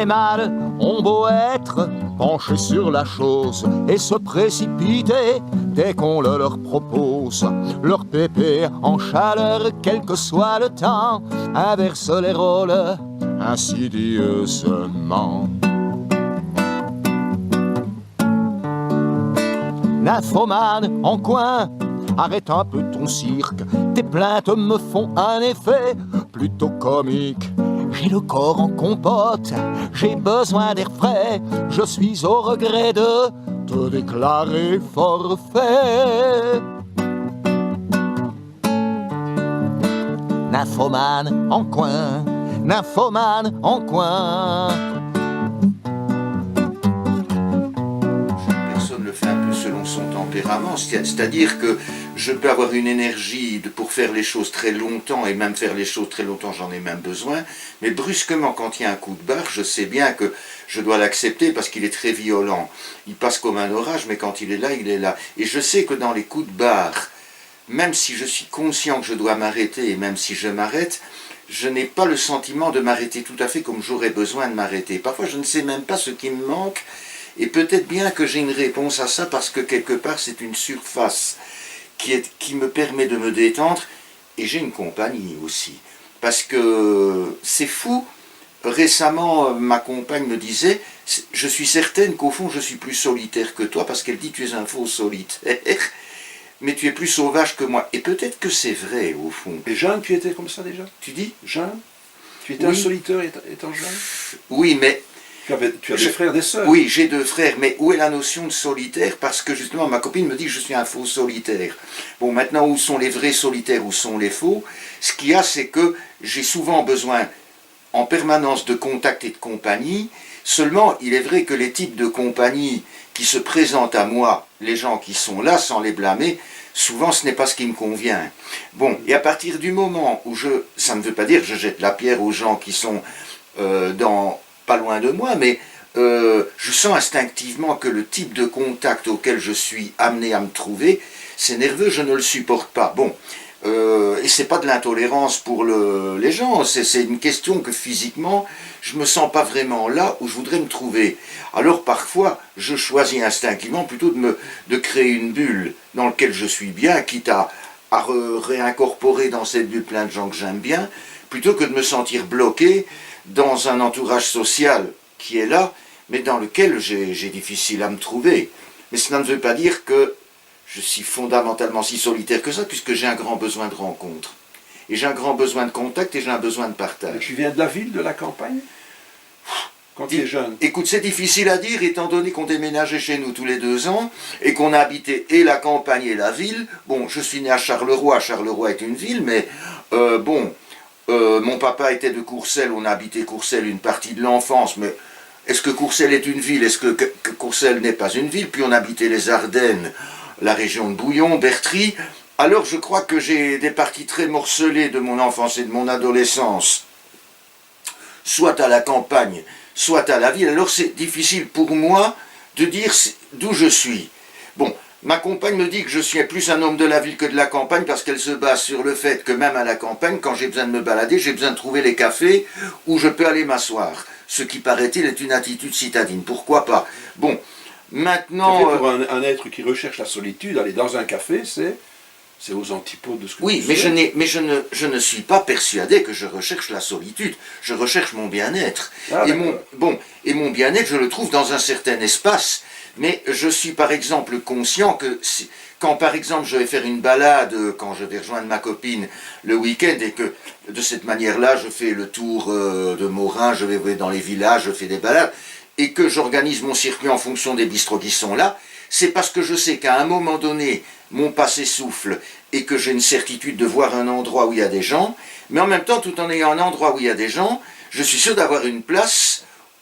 Les mâles ont beau être penchés sur la chose et se précipiter dès qu'on le leur propose. Leur pépé en chaleur, quel que soit le temps, inverse les rôles insidieusement. Nymphomane en coin, arrête un peu ton cirque. Tes plaintes me font un effet plutôt comique. J'ai le corps en compote, j'ai besoin d'air frais. Je suis au regret de te déclarer forfait. Nymphomane en coin, nymphomane en coin. Le fait un peu selon son tempérament, c'est-à-dire que je peux avoir une énergie pour faire les choses très longtemps, et même faire les choses très longtemps, j'en ai même besoin, mais brusquement, quand il y a un coup de barre, je sais bien que je dois l'accepter parce qu'il est très violent. Il passe comme un orage, mais quand il est là, il est là. Et je sais que dans les coups de barre, même si je suis conscient que je dois m'arrêter, et même si je m'arrête, je n'ai pas le sentiment de m'arrêter tout à fait comme j'aurais besoin de m'arrêter. Parfois, je ne sais même pas ce qui me manque. Et peut-être bien que j'ai une réponse à ça parce que quelque part c'est une surface qui me permet de me détendre, et j'ai une compagnie aussi. Parce que c'est fou, récemment ma compagne me disait, je suis certaine qu'au fond je suis plus solitaire que toi, parce qu'elle dit tu es un faux solitaire, mais tu es plus sauvage que moi. Et peut-être que c'est vrai au fond. Et jeune, tu étais comme ça déjà? Tu dis? Jeune? Tu étais oui. Un solitaire étant jeune? Oui, mais... Tu as des frères, des sœurs? Oui, j'ai 2 frères, mais où est la notion de solitaire? Parce que justement, ma copine me dit que je suis un faux solitaire. Bon, maintenant, où sont les vrais solitaires, où sont les faux? Ce qu'il y a, c'est que j'ai souvent besoin en permanence de contact et de compagnie. Seulement, il est vrai que les types de compagnie qui se présentent à moi, les gens qui sont là, sans les blâmer, souvent ce n'est pas ce qui me convient. Bon, et à partir du moment où ça ne veut pas dire que je jette la pierre aux gens qui sont pas loin de moi, mais je sens instinctivement que le type de contact auquel je suis amené à me trouver, c'est nerveux, je ne le supporte pas. Bon, et c'est pas de l'intolérance pour les gens, c'est une question que physiquement, je me sens pas vraiment là où je voudrais me trouver. Alors parfois, je choisis instinctivement plutôt de créer une bulle dans laquelle je suis bien, quitte à réincorporer dans cette bulle plein de gens que j'aime bien, plutôt que de me sentir bloqué dans un entourage social qui est là, mais dans lequel j'ai difficile à me trouver. Mais cela ne veut pas dire que je suis fondamentalement si solitaire que ça, puisque j'ai un grand besoin de rencontre. Et j'ai un grand besoin de contact et j'ai un besoin de partage. Et tu viens de la ville, de la campagne? Quand tu es jeune? Écoute, c'est difficile à dire, étant donné qu'on déménageait chez nous tous les 2 ans, et qu'on a habité et la campagne et la ville. Bon, je suis né à Charleroi est une ville, mais mon papa était de Courcelles, on a habité Courcelles une partie de l'enfance, mais est-ce que Courcelles est une ville? Est-ce que Courcelles n'est pas une ville? Puis on habitait les Ardennes, la région de Bouillon, Bertry. Alors je crois que j'ai des parties très morcelées de mon enfance et de mon adolescence, soit à la campagne, soit à la ville. Alors c'est difficile pour moi de dire d'où je suis. Bon, ma compagne me dit que je suis plus un homme de la ville que de la campagne parce qu'elle se base sur le fait que même à la campagne, quand j'ai besoin de me balader, j'ai besoin de trouver les cafés où je peux aller m'asseoir. Ce qui, paraît-il, est une attitude citadine. Pourquoi pas? Bon, maintenant... Pour un être qui recherche la solitude, aller dans un café, c'est aux antipodes de ce que oui, tu mais, fais. je ne suis pas persuadé que je recherche la solitude. Je recherche mon bien-être. Ah, et mon bien-être, je le trouve dans un certain espace. Mais je suis par exemple conscient que quand par exemple je vais faire une balade, quand je vais rejoindre ma copine le week-end, et que de cette manière-là je fais le tour de Morin, je vais dans les villages, je fais des balades, et que j'organise mon circuit en fonction des bistrots qui sont là, c'est parce que je sais qu'à un moment donné, mon passé souffle et que j'ai une certitude de voir un endroit où il y a des gens, mais en même temps, tout en ayant un endroit où il y a des gens, je suis sûr d'avoir une place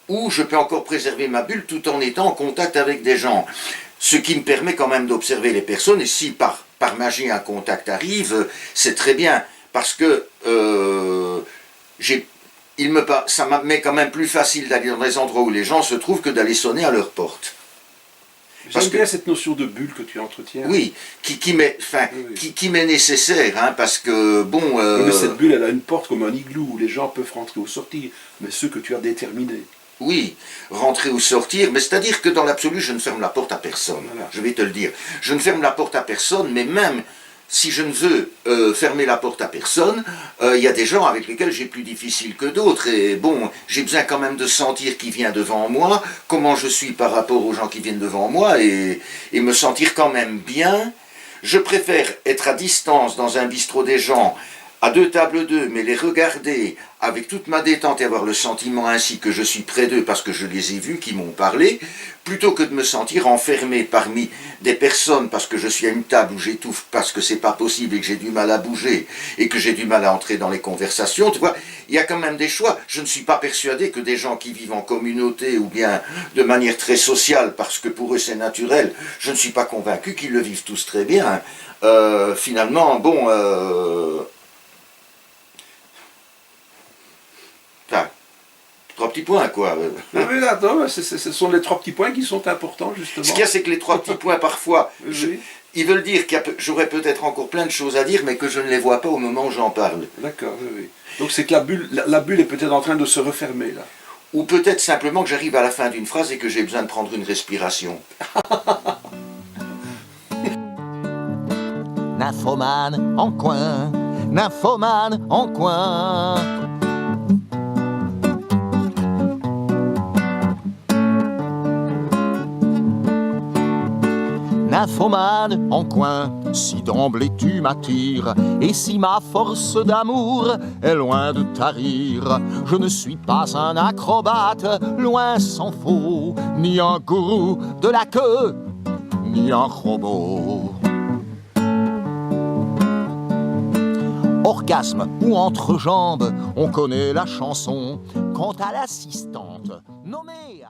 où je peux encore préserver ma bulle tout en étant en contact avec des gens. Ce qui me permet quand même d'observer les personnes, et si par magie un contact arrive, c'est très bien, parce que ça m'est quand même plus facile d'aller dans des endroits où les gens se trouvent que d'aller sonner à leur porte. J'aime bien cette notion de bulle que tu entretiens. Oui, qui m'est nécessaire, hein, parce que Mais cette bulle, elle a une porte comme un igloo où les gens peuvent rentrer ou sortir, mais ceux que tu as déterminés. Oui, rentrer ou sortir, mais c'est-à-dire que dans l'absolu, je ne ferme la porte à personne. Voilà. Je vais te le dire. Je ne ferme la porte à personne, mais même si je ne veux fermer la porte à personne, il y a des gens avec lesquels j'ai plus difficile que d'autres. Et bon, j'ai besoin quand même de sentir qui vient devant moi, comment je suis par rapport aux gens qui viennent devant moi, et me sentir quand même bien. Je préfère être à distance dans un bistrot des gens, à 2 tables d'eux, mais les regarder avec toute ma détente et avoir le sentiment ainsi que je suis près d'eux parce que je les ai vus, qui m'ont parlé, plutôt que de me sentir enfermé parmi des personnes parce que je suis à une table où j'étouffe parce que c'est pas possible et que j'ai du mal à bouger et que j'ai du mal à entrer dans les conversations. Tu vois, il y a quand même des choix. Je ne suis pas persuadé que des gens qui vivent en communauté ou bien de manière très sociale parce que pour eux c'est naturel, je ne suis pas convaincu qu'ils le vivent tous très bien. Finalement, bon... Enfin, 3 petits points, quoi. Oui, là, non, ce sont les 3 petits points qui sont importants, justement. Ce qu'il y a, c'est que les 3 petits points, parfois, Oui. ils veulent dire que j'aurais peut-être encore plein de choses à dire, mais que je ne les vois pas au moment où j'en parle. D'accord, oui, oui. Donc c'est que la bulle est peut-être en train de se refermer, là. Ou peut-être simplement que j'arrive à la fin d'une phrase et que j'ai besoin de prendre une respiration. Nymphomane en coin, nymphomane en coin. Nymphomane en coin, si d'emblée tu m'attires, et si ma force d'amour est loin de tarir, je ne suis pas un acrobate, loin s'en faut, ni un gourou de la queue, ni un robot. Orgasme ou entrejambe, on connaît la chanson. Quant à l'assistante, nommée...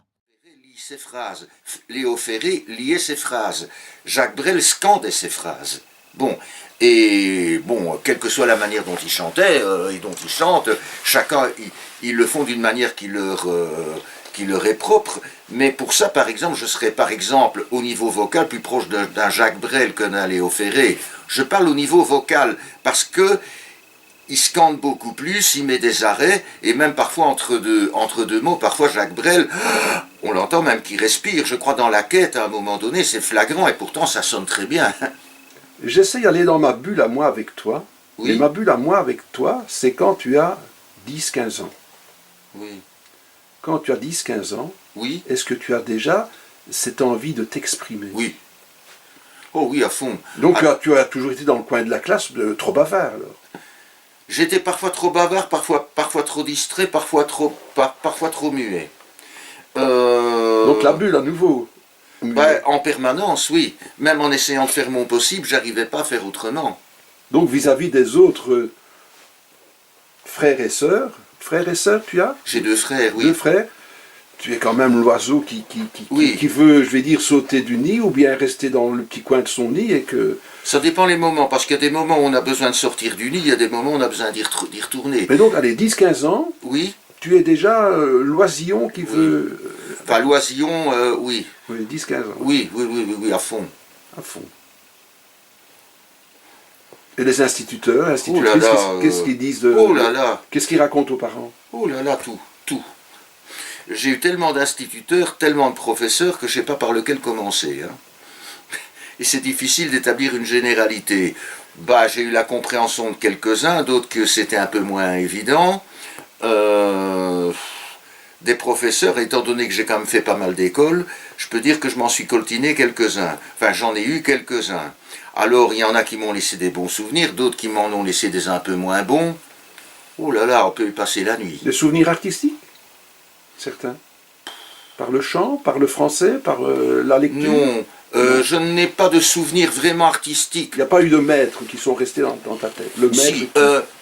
Lit ses phrases. Léo Ferré liait ses phrases. Jacques Brel scandait ses phrases. Bon, et bon, quelle que soit la manière dont ils chantaient et dont ils chantent, chacun, ils le font d'une manière qui leur est propre. Mais pour ça, par exemple, je serais, par exemple, au niveau vocal, plus proche d'un Jacques Brel que d'un Léo Ferré. Je parle au niveau vocal, parce que il scande beaucoup plus, il met des arrêts, et même parfois entre deux mots, parfois Jacques Brel, on l'entend même qu'il respire. Je crois dans La Quête, à un moment donné, c'est flagrant, et pourtant ça sonne très bien. J'essaie d'aller dans ma bulle à moi avec toi, Oui. mais ma bulle à moi avec toi, c'est quand tu as 10-15 ans. Oui. Quand tu as 10-15 ans, Oui. est-ce que tu as déjà cette envie de t'exprimer? Oui. Oh oui, à fond. Donc tu as toujours été dans le coin de la classe trop bavard, alors? J'étais parfois trop bavard, parfois trop distrait, parfois trop muet. Donc la bulle à nouveau. En permanence, oui. Même en essayant de faire mon possible, j'arrivais pas à faire autrement. Donc vis-à-vis des autres frères et sœurs tu as? J'ai 2 frères, oui. 2 frères. Tu es quand même l'oiseau qui veut, je vais dire, sauter du nid ou bien rester dans le petit coin de son nid et que... Ça dépend les moments, parce qu'il y a des moments où on a besoin de sortir du nid, il y a des moments où on a besoin d'y retourner. Mais donc, allez, 10-15 ans, Oui. tu es déjà l'oisillon qui veut... Enfin, l'oisillon, oui. Oui, 10-15 ans. Oui, à fond. À fond. Et les instituteurs, institutrices, Oh là là, qu'est-ce qu'ils disent de... Oh là là. Qu'est-ce qu'ils racontent aux parents? Oh là là, tout. J'ai eu tellement d'instituteurs, tellement de professeurs que je ne sais pas par lequel commencer. Hein. Et c'est difficile d'établir une généralité. J'ai eu la compréhension de quelques-uns, d'autres que c'était un peu moins évident. Des professeurs, étant donné que j'ai quand même fait pas mal d'écoles, je peux dire que je m'en suis coltiné quelques-uns. Enfin, j'en ai eu quelques-uns. Alors, il y en a qui m'ont laissé des bons souvenirs, d'autres qui m'en ont laissé des un peu moins bons. Oh là là, on peut y passer la nuit. Des souvenirs artistiques? Certains. Par le chant, par le français, par la lecture? Non, je n'ai pas de souvenirs vraiment artistiques. Il n'y a pas eu de maîtres qui sont restés dans ta tête? Le maître Si,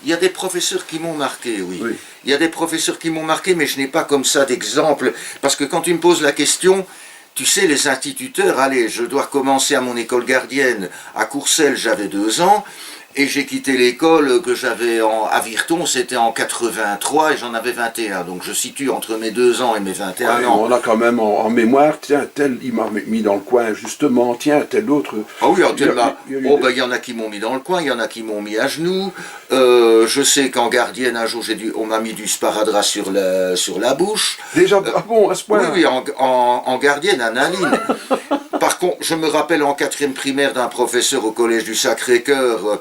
il y a des professeurs qui m'ont marqué, oui. Il y a des professeurs qui m'ont marqué, mais je n'ai pas comme ça d'exemple. Parce que quand tu me poses la question, tu sais, les instituteurs, allez, je dois recommencer à mon école gardienne. À Courcelles, j'avais 2 ans. Et j'ai quitté l'école que j'avais à Virton, c'était en 83 et j'en avais 21. Donc je situe entre mes 2 ans et mes 21 Ouais, ans. on a quand même en mémoire, tiens, tel, il m'a mis dans le coin, justement, tiens, tel autre. Ah oui, il il y en a qui m'ont mis dans le coin, il y en a qui m'ont mis à genoux. Je sais qu'en gardienne, un jour, on m'a mis du sparadrap sur la bouche. Déjà, ah bon, à ce point. Oui, en gardienne, Annaline. Par contre, je me rappelle en 4e primaire d'un professeur au collège du Sacré-Cœur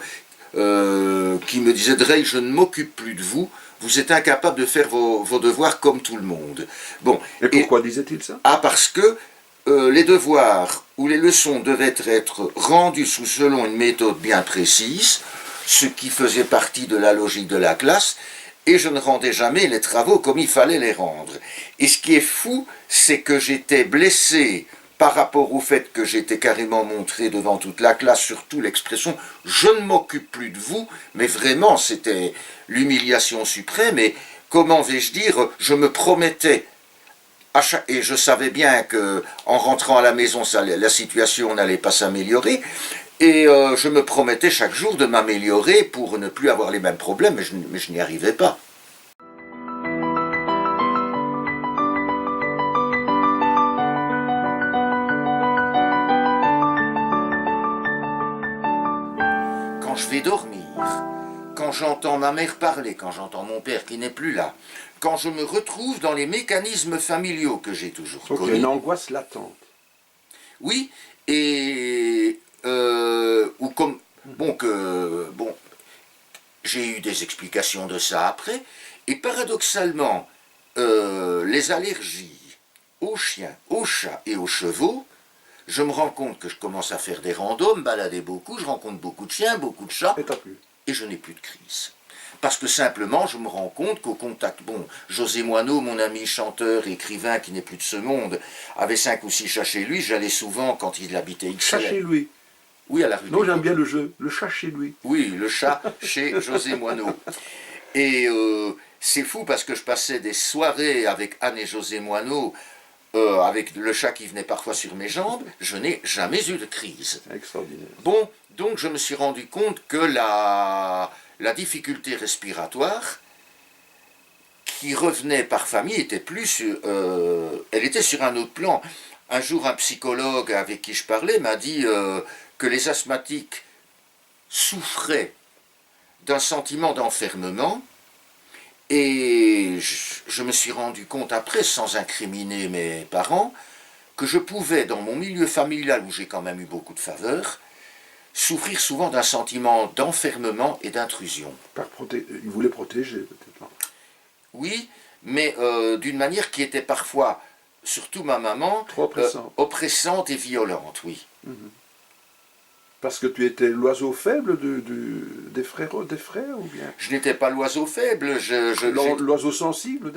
qui me disait « Drey, je ne m'occupe plus de vous, vous êtes incapable de faire vos devoirs comme tout le monde. » Bon. Et pourquoi disait-il ça? Ah, parce que les devoirs ou les leçons devaient être rendus selon une méthode bien précise, ce qui faisait partie de la logique de la classe, et je ne rendais jamais les travaux comme il fallait les rendre. Et ce qui est fou, c'est que j'étais blessé par rapport au fait que j'étais carrément montré devant toute la classe, surtout l'expression « je ne m'occupe plus de vous », mais vraiment c'était l'humiliation suprême, et comment vais-je dire, je me promettais, et je savais bien qu'en rentrant à la maison, la situation n'allait pas s'améliorer, et je me promettais chaque jour de m'améliorer pour ne plus avoir les mêmes problèmes, mais je n'y arrivais pas. Quand je vais dormir, quand j'entends ma mère parler, quand j'entends mon père qui n'est plus là, quand je me retrouve dans les mécanismes familiaux que j'ai toujours connus. Il y a une angoisse latente. Oui, et ou comme bon, j'ai eu des explications de ça après, et paradoxalement, les allergies aux chiens, aux chats et aux chevaux, je me rends compte que je commence à faire des randos, me balader beaucoup, je rencontre beaucoup de chiens, beaucoup de chats, et je n'ai plus de crise. Parce que simplement, je me rends compte qu'au contact, bon, José Moineau, mon ami chanteur, écrivain qui n'est plus de ce monde, avait 5 ou 6 chats chez lui, j'allais souvent quand il habitait XL. Chat chez lui? Oui, à la rue. Non, j'aime bien le jeu, le chat chez lui. Oui, le chat chez José Moineau. Et c'est fou parce que je passais des soirées avec Anne et José Moineau, avec le chat qui venait parfois sur mes jambes, je n'ai jamais eu de crise. Extraordinaire. Bon, donc je me suis rendu compte que la difficulté respiratoire qui revenait par famille était elle était sur un autre plan. Un jour, un psychologue avec qui je parlais m'a dit que les asthmatiques souffraient d'un sentiment d'enfermement, et je me suis rendu compte après, sans incriminer mes parents, que je pouvais, dans mon milieu familial où j'ai quand même eu beaucoup de faveurs, souffrir souvent d'un sentiment d'enfermement et d'intrusion. Il voulait protéger peut-être. Oui, mais d'une manière qui était parfois, surtout ma maman, oppressante et violente, oui. Parce que tu étais l'oiseau faible des frères ou bien? Je n'étais pas l'oiseau faible, l'oiseau sensible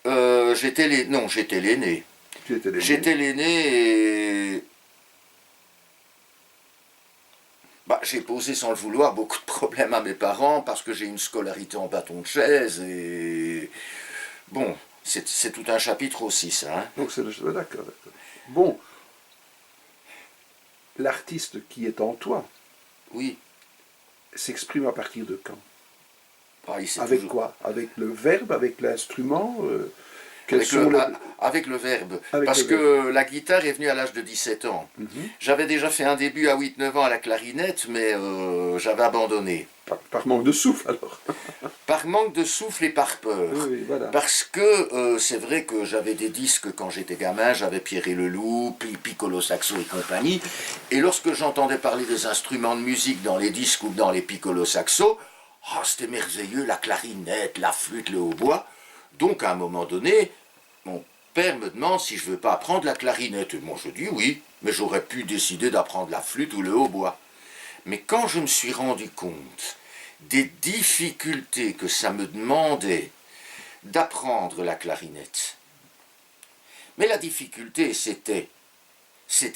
j'étais l'aîné. Tu étais l'aîné. J'étais l'aîné et j'ai posé sans le vouloir beaucoup de problèmes à mes parents parce que j'ai une scolarité en bâton de chaise et bon, c'est tout un chapitre aussi ça. Hein. Donc c'est d'accord. Bon, l'artiste qui est en toi, oui, s'exprime à partir de quand? Avec quoi? Avec le verbe, avec l'instrument avec le verbe. Parce que la guitare est venue à l'âge de 17 ans. J'avais déjà fait un début à 8-9 ans à la clarinette, mais j'avais abandonné. Par manque de souffle alors? Par manque de souffle et par peur. Oui, voilà. Parce que c'est vrai que j'avais des disques quand j'étais gamin, j'avais Pierre et Leloup, Piccolo Saxo et compagnie, et lorsque j'entendais parler des instruments de musique dans les disques ou dans les Piccolo Saxo, c'était merveilleux, la clarinette, la flûte, le hautbois. Donc à un moment donné, mon père me demande si je ne veux pas apprendre la clarinette. Et moi je dis oui, mais j'aurais pu décider d'apprendre la flûte ou le hautbois. Mais quand je me suis rendu compte des difficultés que ça me demandait d'apprendre la clarinette, mais la difficulté c'était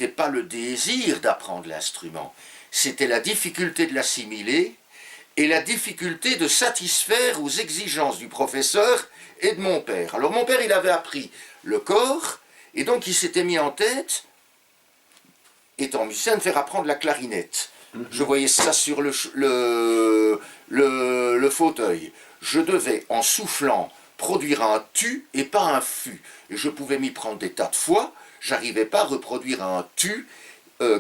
pas le désir d'apprendre l'instrument, c'était la difficulté de l'assimiler et la difficulté de satisfaire aux exigences du professeur et de mon père. Alors mon père, il avait appris le corps, et donc il s'était mis en tête, étant musicien, de faire apprendre la clarinette. Je voyais ça sur le fauteuil. Je devais, en soufflant, produire un tu et pas un fu. Et je pouvais m'y prendre des tas de fois. J'arrivais pas à reproduire un tu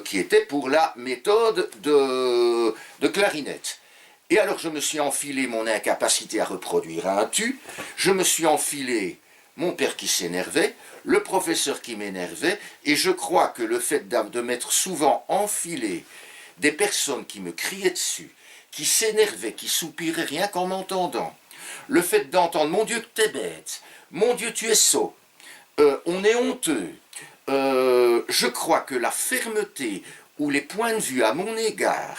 qui était pour la méthode de clarinette. Et alors je me suis enfilé mon incapacité à reproduire un tu, je me suis enfilé mon père qui s'énervait, le professeur qui m'énervait, et je crois que le fait de m'être souvent enfilé des personnes qui me criaient dessus, qui s'énervaient, qui soupiraient rien qu'en m'entendant, le fait d'entendre « Mon Dieu que t'es bête »,« Mon Dieu tu es sot »,« On est honteux », je crois que la fermeté ou les points de vue à mon égard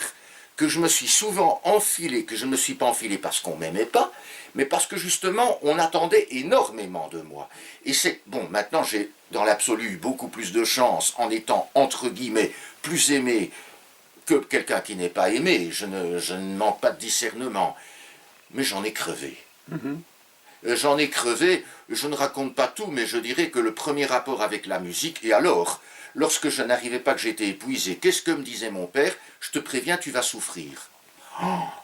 que je me suis souvent enfilé, que je ne me suis pas enfilé parce qu'on m'aimait pas, mais parce que justement on attendait énormément de moi. Et c'est bon, maintenant j'ai dans l'absolu beaucoup plus de chance en étant entre guillemets plus aimé que quelqu'un qui n'est pas aimé. Je ne manque pas de discernement, mais j'en ai crevé. J'en ai crevé, je ne raconte pas tout, mais je dirais que le premier rapport avec la musique, et alors, lorsque je n'arrivais pas, que j'étais épuisé, qu'est-ce que me disait mon père? Je te préviens, tu vas souffrir.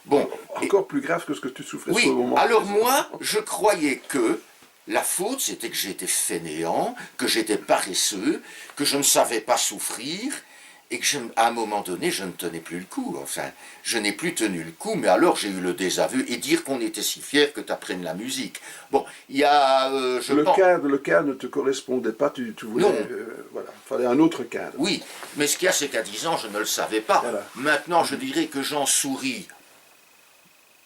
Bon. Encore plus grave que ce que tu souffrais oui, sur le moment. Alors moi, je croyais que la faute, c'était que j'étais fainéant, que j'étais paresseux, que je ne savais pas souffrir, et que à un moment donné, je ne tenais plus le coup. Enfin, je n'ai plus tenu le coup, mais alors j'ai eu le désaveu, et dire qu'on était si fiers que tu apprennes la musique. Bon, il y a... le cadre ne te correspondait pas, tu voulais... Non. Voilà, il fallait un autre cadre. Oui, mais ce qu'il y a, c'est qu'à 10 ans, je ne le savais pas. Voilà. Maintenant, je dirais que j'en souris.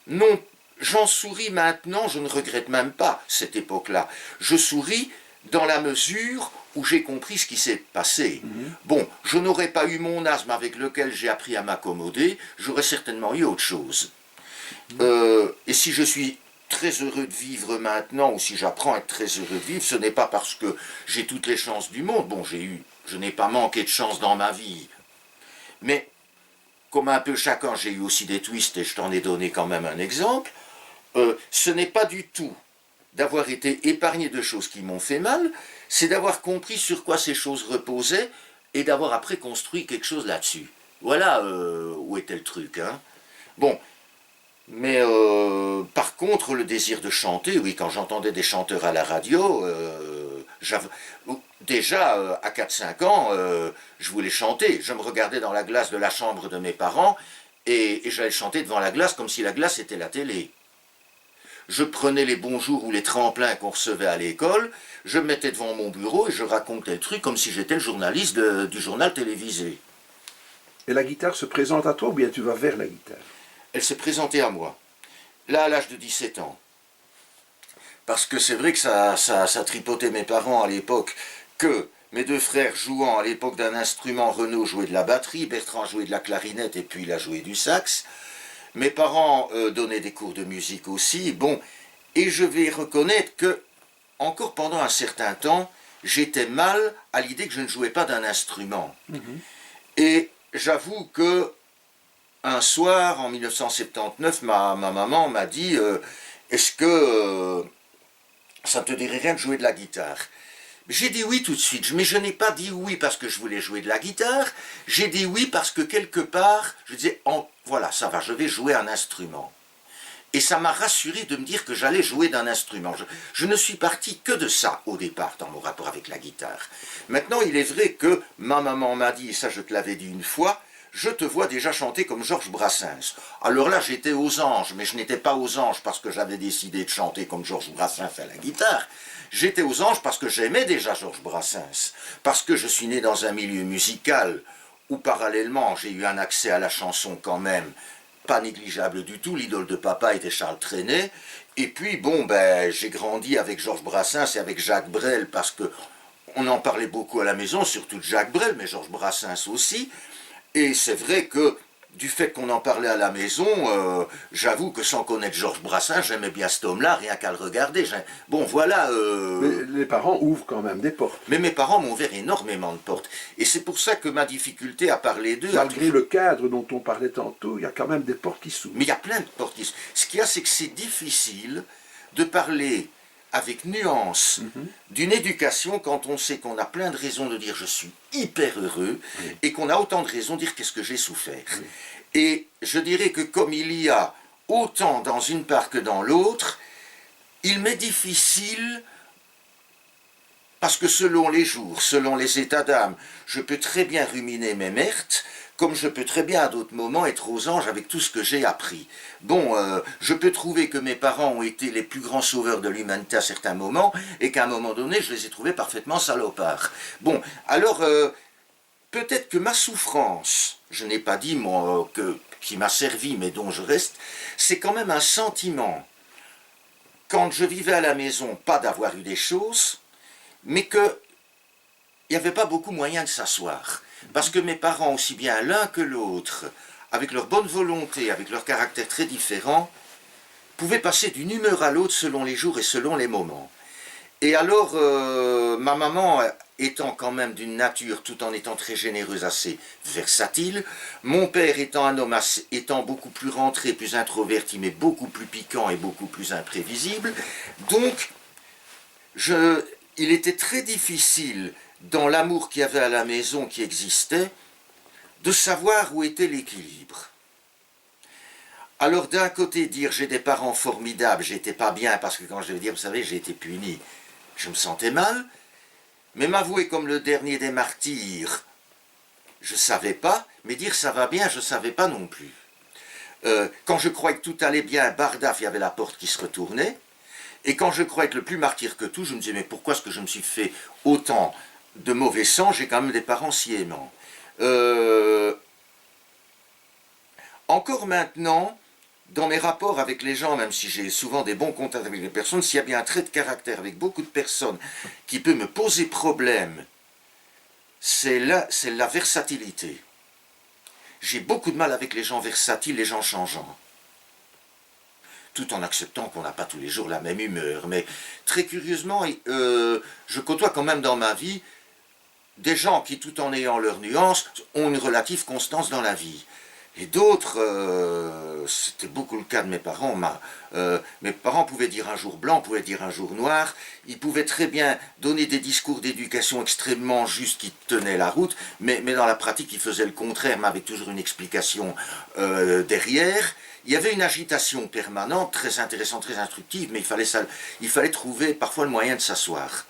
Non, j'en souris maintenant, je ne regrette même pas cette époque-là. Je souris dans la mesure où j'ai compris ce qui s'est passé. Bon, je n'aurais pas eu mon asthme avec lequel j'ai appris à m'accommoder, j'aurais certainement eu autre chose. Et si je suis très heureux de vivre maintenant, ou si j'apprends à être très heureux de vivre, ce n'est pas parce que j'ai toutes les chances du monde. Bon, je n'ai pas manqué de chance dans ma vie. Mais, comme un peu chacun, j'ai eu aussi des twists, et je t'en ai donné quand même un exemple, ce n'est pas du tout d'avoir été épargné de choses qui m'ont fait mal, c'est d'avoir compris sur quoi ces choses reposaient, et d'avoir après construit quelque chose là-dessus. Voilà où était le truc. Hein. Bon, mais par contre, le désir de chanter, oui, quand j'entendais des chanteurs à la radio, déjà à 4-5 ans, je voulais chanter. Je me regardais dans la glace de la chambre de mes parents, et j'allais chanter devant la glace comme si la glace était la télé. Je prenais les bonjours ou les tremplins qu'on recevait à l'école, je me mettais devant mon bureau et je racontais le truc comme si j'étais le journaliste du journal télévisé. Et la guitare se présente à toi ou bien tu vas vers la guitare? Elle s'est présentée à moi, là à l'âge de 17 ans. Parce que c'est vrai que ça tripotait mes parents à l'époque, que mes deux frères jouant à l'époque d'un instrument, Renaud jouait de la batterie, Bertrand jouait de la clarinette et puis il a joué du sax. Mes parents donnaient des cours de musique aussi, bon, et je vais reconnaître que, encore pendant un certain temps, j'étais mal à l'idée que je ne jouais pas d'un instrument. Et j'avoue que, un soir, en 1979, ma maman m'a dit « Est-ce que ça ne te dirait rien de jouer de la guitare ?» J'ai dit oui tout de suite, mais je n'ai pas dit oui parce que je voulais jouer de la guitare, j'ai dit oui parce que quelque part, je disais, voilà, ça va, je vais jouer un instrument. Et ça m'a rassuré de me dire que j'allais jouer d'un instrument. Je ne suis parti que de ça au départ dans mon rapport avec la guitare. Maintenant, il est vrai que ma maman m'a dit, et ça je te l'avais dit une fois, je te vois déjà chanter comme Georges Brassens. Alors là, j'étais aux anges, mais je n'étais pas aux anges parce que j'avais décidé de chanter comme Georges Brassens à la guitare. J'étais aux anges parce que j'aimais déjà Georges Brassens, parce que je suis né dans un milieu musical où parallèlement j'ai eu un accès à la chanson quand même pas négligeable du tout. L'idole de papa était Charles Trenet, et puis bon, ben j'ai grandi avec Georges Brassens et avec Jacques Brel parce que on en parlait beaucoup à la maison, surtout de Jacques Brel, mais Georges Brassens aussi. Et c'est vrai que du fait qu'on en parlait à la maison, j'avoue que sans connaître Georges Brassens, j'aimais bien cet homme-là, rien qu'à le regarder. Bon, voilà... Mais les parents ouvrent quand même des portes. Mais mes parents m'ont ouvert énormément de portes. Et c'est pour ça que ma difficulté à parler d'eux... Malgré le cadre dont on parlait tantôt, il y a quand même des portes qui s'ouvrent. Mais il y a plein de portes qui s'ouvrent. Ce qu'il y a, c'est que c'est difficile de parler avec nuance d'une éducation quand on sait qu'on a plein de raisons de dire je suis hyper heureux et qu'on a autant de raisons de dire qu'est-ce que j'ai souffert. Et je dirais que comme il y a autant dans une part que dans l'autre, il m'est difficile, parce que selon les jours, selon les états d'âme, je peux très bien ruminer mes mertes, comme je peux très bien à d'autres moments être aux anges avec tout ce que j'ai appris. Bon, je peux trouver que mes parents ont été les plus grands sauveurs de l'humanité à certains moments, et qu'à un moment donné, je les ai trouvés parfaitement salopards. Bon, alors, peut-être que ma souffrance, je n'ai pas dit moi, qui m'a servi, mais dont je reste, c'est quand même un sentiment, quand je vivais à la maison, pas d'avoir eu des choses, mais qu'il n'y avait pas beaucoup moyen de s'asseoir. Parce que mes parents, aussi bien l'un que l'autre, avec leur bonne volonté, avec leur caractère très différent, pouvaient passer d'une humeur à l'autre selon les jours et selon les moments. Et alors, ma maman étant quand même d'une nature, tout en étant très généreuse, assez versatile, mon père étant un homme étant beaucoup plus rentré, plus introverti, mais beaucoup plus piquant et beaucoup plus imprévisible, donc, il était très difficile, dans l'amour qu'il y avait à la maison qui existait, de savoir où était l'équilibre. Alors d'un côté, dire j'ai des parents formidables, j'étais pas bien, parce que quand je devais dire, vous savez, j'ai été puni, je me sentais mal, mais m'avouer comme le dernier des martyrs, je savais pas, mais dire ça va bien, je savais pas non plus. Quand je croyais que tout allait bien, bardaf, il y avait la porte qui se retournait, et quand je croyais être le plus martyr que tout, je me disais, mais pourquoi est-ce que je me suis fait autant de mauvais sang, j'ai quand même des parents si aimants. Encore maintenant, dans mes rapports avec les gens, même si j'ai souvent des bons contacts avec les personnes, s'il y a bien un trait de caractère avec beaucoup de personnes qui peut me poser problème, c'est la versatilité. J'ai beaucoup de mal avec les gens versatiles, les gens changeants. Tout en acceptant qu'on n'a pas tous les jours la même humeur. Mais très curieusement, je côtoie quand même dans ma vie des gens qui, tout en ayant leurs nuances, ont une relative constance dans la vie. Et d'autres, c'était beaucoup le cas de mes parents. Mes parents pouvaient dire un jour blanc, pouvaient dire un jour noir. Ils pouvaient très bien donner des discours d'éducation extrêmement justes qui tenaient la route, mais dans la pratique, ils faisaient le contraire, mais avec toujours une explication derrière. Il y avait une agitation permanente, très intéressante, très instructive, mais il fallait trouver parfois le moyen de s'asseoir.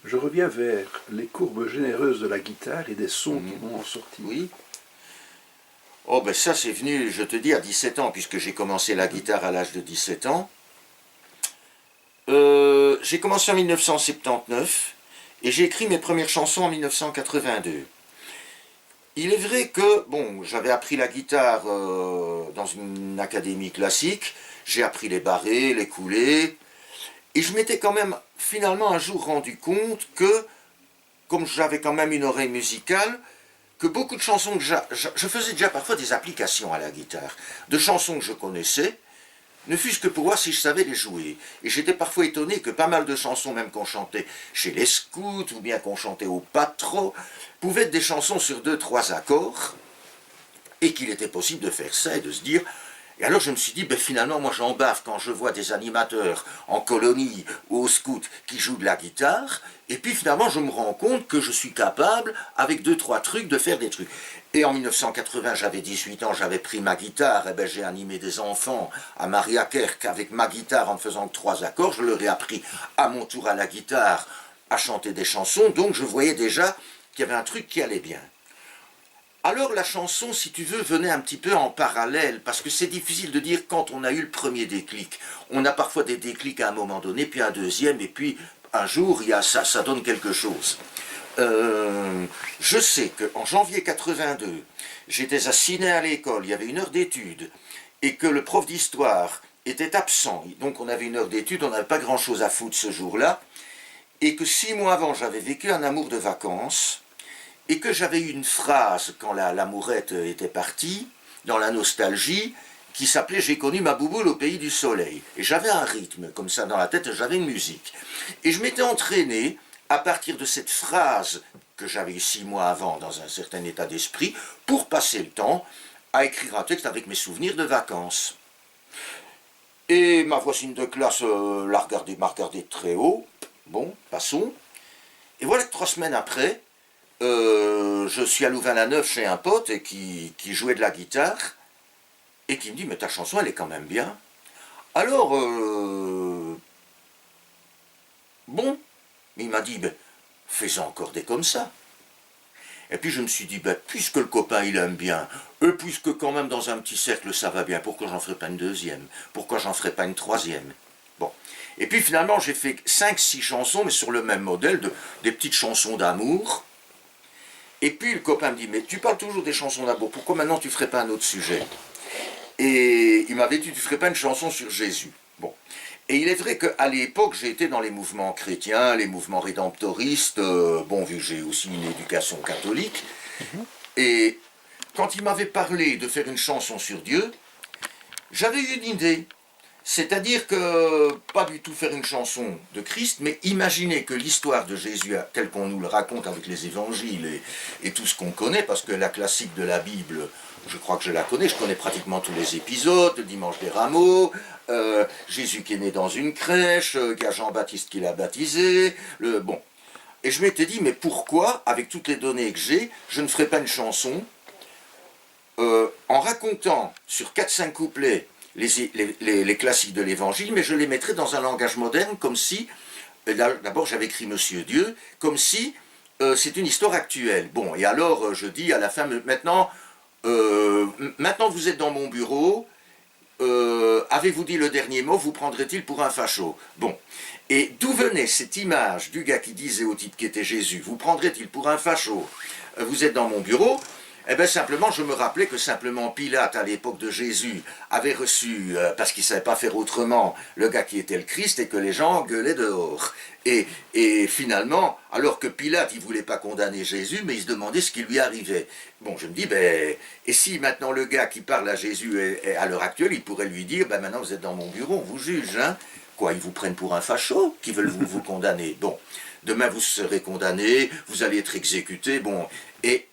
Je reviens vers les courbes généreuses de la guitare et des sons qui vont en sortir. Oui. Oh ben ça c'est venu, je te dis, à 17 ans, puisque j'ai commencé la guitare à l'âge de 17 ans. J'ai commencé en 1979 et j'ai écrit mes premières chansons en 1982. Il est vrai que, bon, j'avais appris la guitare dans une académie classique, j'ai appris les barrés, les coulées, et je m'étais quand même finalement un jour rendu compte que, comme j'avais quand même une oreille musicale, que beaucoup de chansons que je faisais déjà parfois des applications à la guitare, de chansons que je connaissais, ne fût-ce que pour voir si je savais les jouer. Et j'étais parfois étonné que pas mal de chansons, même qu'on chantait chez les scouts, ou bien qu'on chantait au patro, pouvaient être des chansons sur 2-3 accords, et qu'il était possible de faire ça et de se dire... Et alors je me suis dit, ben finalement, moi j'en bave quand je vois des animateurs en colonie ou au scout qui jouent de la guitare, et puis finalement je me rends compte que je suis capable, avec 2-3 trucs, de faire des trucs. Et en 1980, j'avais 18 ans, j'avais pris ma guitare, et ben j'ai animé des enfants à Mariakerk avec ma guitare en faisant 3 accords, je leur ai appris à mon tour à la guitare à chanter des chansons, donc je voyais déjà qu'il y avait un truc qui allait bien. Alors la chanson, si tu veux, venait un petit peu en parallèle, parce que c'est difficile de dire quand on a eu le premier déclic. On a parfois des déclics à un moment donné, puis un deuxième, et puis un jour, ça donne quelque chose. Je sais qu'en janvier 82, j'étais assigné à l'école, il y avait une heure d'études, et que le prof d'histoire était absent, donc on avait une heure d'études, on n'avait pas grand-chose à foutre ce jour-là, et que 6 mois avant, j'avais vécu un amour de vacances, et que j'avais eu une phrase, quand l'amourette était partie, dans la nostalgie, qui s'appelait « J'ai connu ma bouboule au pays du soleil ». Et j'avais un rythme, comme ça, dans la tête, j'avais une musique. Et je m'étais entraîné, à partir de cette phrase que j'avais eu 6 mois avant, dans un certain état d'esprit, pour passer le temps à écrire un texte avec mes souvenirs de vacances. Et ma voisine de classe m'a regardé de très haut. Bon, passons. Et voilà que 3 semaines après, je suis à Louvain-la-Neuve chez un pote qui jouait de la guitare, et qui me dit, mais ta chanson, elle est quand même bien. Alors, bon, il m'a dit, ben, fais-en encore des comme ça. Et puis je me suis dit, ben, puisque le copain il aime bien, puisque quand même dans un petit cercle ça va bien, pourquoi j'en ferai pas une deuxième? Pourquoi j'en ferai pas une troisième? Bon. Et puis finalement j'ai fait 5-6 chansons, mais sur le même modèle, des petites chansons d'amour. Et puis le copain me dit, mais tu parles toujours des chansons d'amour, pourquoi maintenant tu ferais pas un autre sujet? Et il m'avait dit, tu ferais pas une chanson sur Jésus? Bon. Et il est vrai qu'à l'époque, j'ai été dans les mouvements chrétiens, les mouvements rédemptoristes, bon, vu que j'ai aussi une éducation catholique, et quand il m'avait parlé de faire une chanson sur Dieu, j'avais eu une idée. C'est-à-dire que, pas du tout faire une chanson de Christ, mais imaginer que l'histoire de Jésus, telle qu'on nous le raconte avec les évangiles et tout ce qu'on connaît, parce que la classique de la Bible, je crois que je la connais, je connais pratiquement tous les épisodes, le dimanche des rameaux, Jésus qui est né dans une crèche, qu'il y a Jean-Baptiste qui l'a baptisé, bon. Et je m'étais dit, mais pourquoi, avec toutes les données que j'ai, je ne ferais pas une chanson en racontant sur 4-5 couplets les classiques de l'évangile, mais je les mettrais dans un langage moderne, comme si, d'abord j'avais écrit Monsieur Dieu, comme si c'est une histoire actuelle. Bon, et alors je dis à la fin, maintenant vous êtes dans mon bureau, avez-vous dit le dernier mot, vous prendrez-il pour un facho? Bon, et d'où venait cette image du gars qui disait au type qui était Jésus, vous prendrez-il pour un facho? Vous êtes dans mon bureau? Eh bien simplement, je me rappelais que simplement Pilate, à l'époque de Jésus, avait reçu, parce qu'il ne savait pas faire autrement, le gars qui était le Christ, et que les gens gueulaient dehors. Et finalement, alors que Pilate, il ne voulait pas condamner Jésus, mais il se demandait ce qui lui arrivait. Bon, je me dis, ben, et si maintenant le gars qui parle à Jésus à l'heure actuelle, il pourrait lui dire, ben maintenant vous êtes dans mon bureau, on vous juge, hein? Quoi, ils vous prennent pour un facho, qui veulent vous condamner? Bon, demain vous serez condamné, vous allez être exécuté, bon, et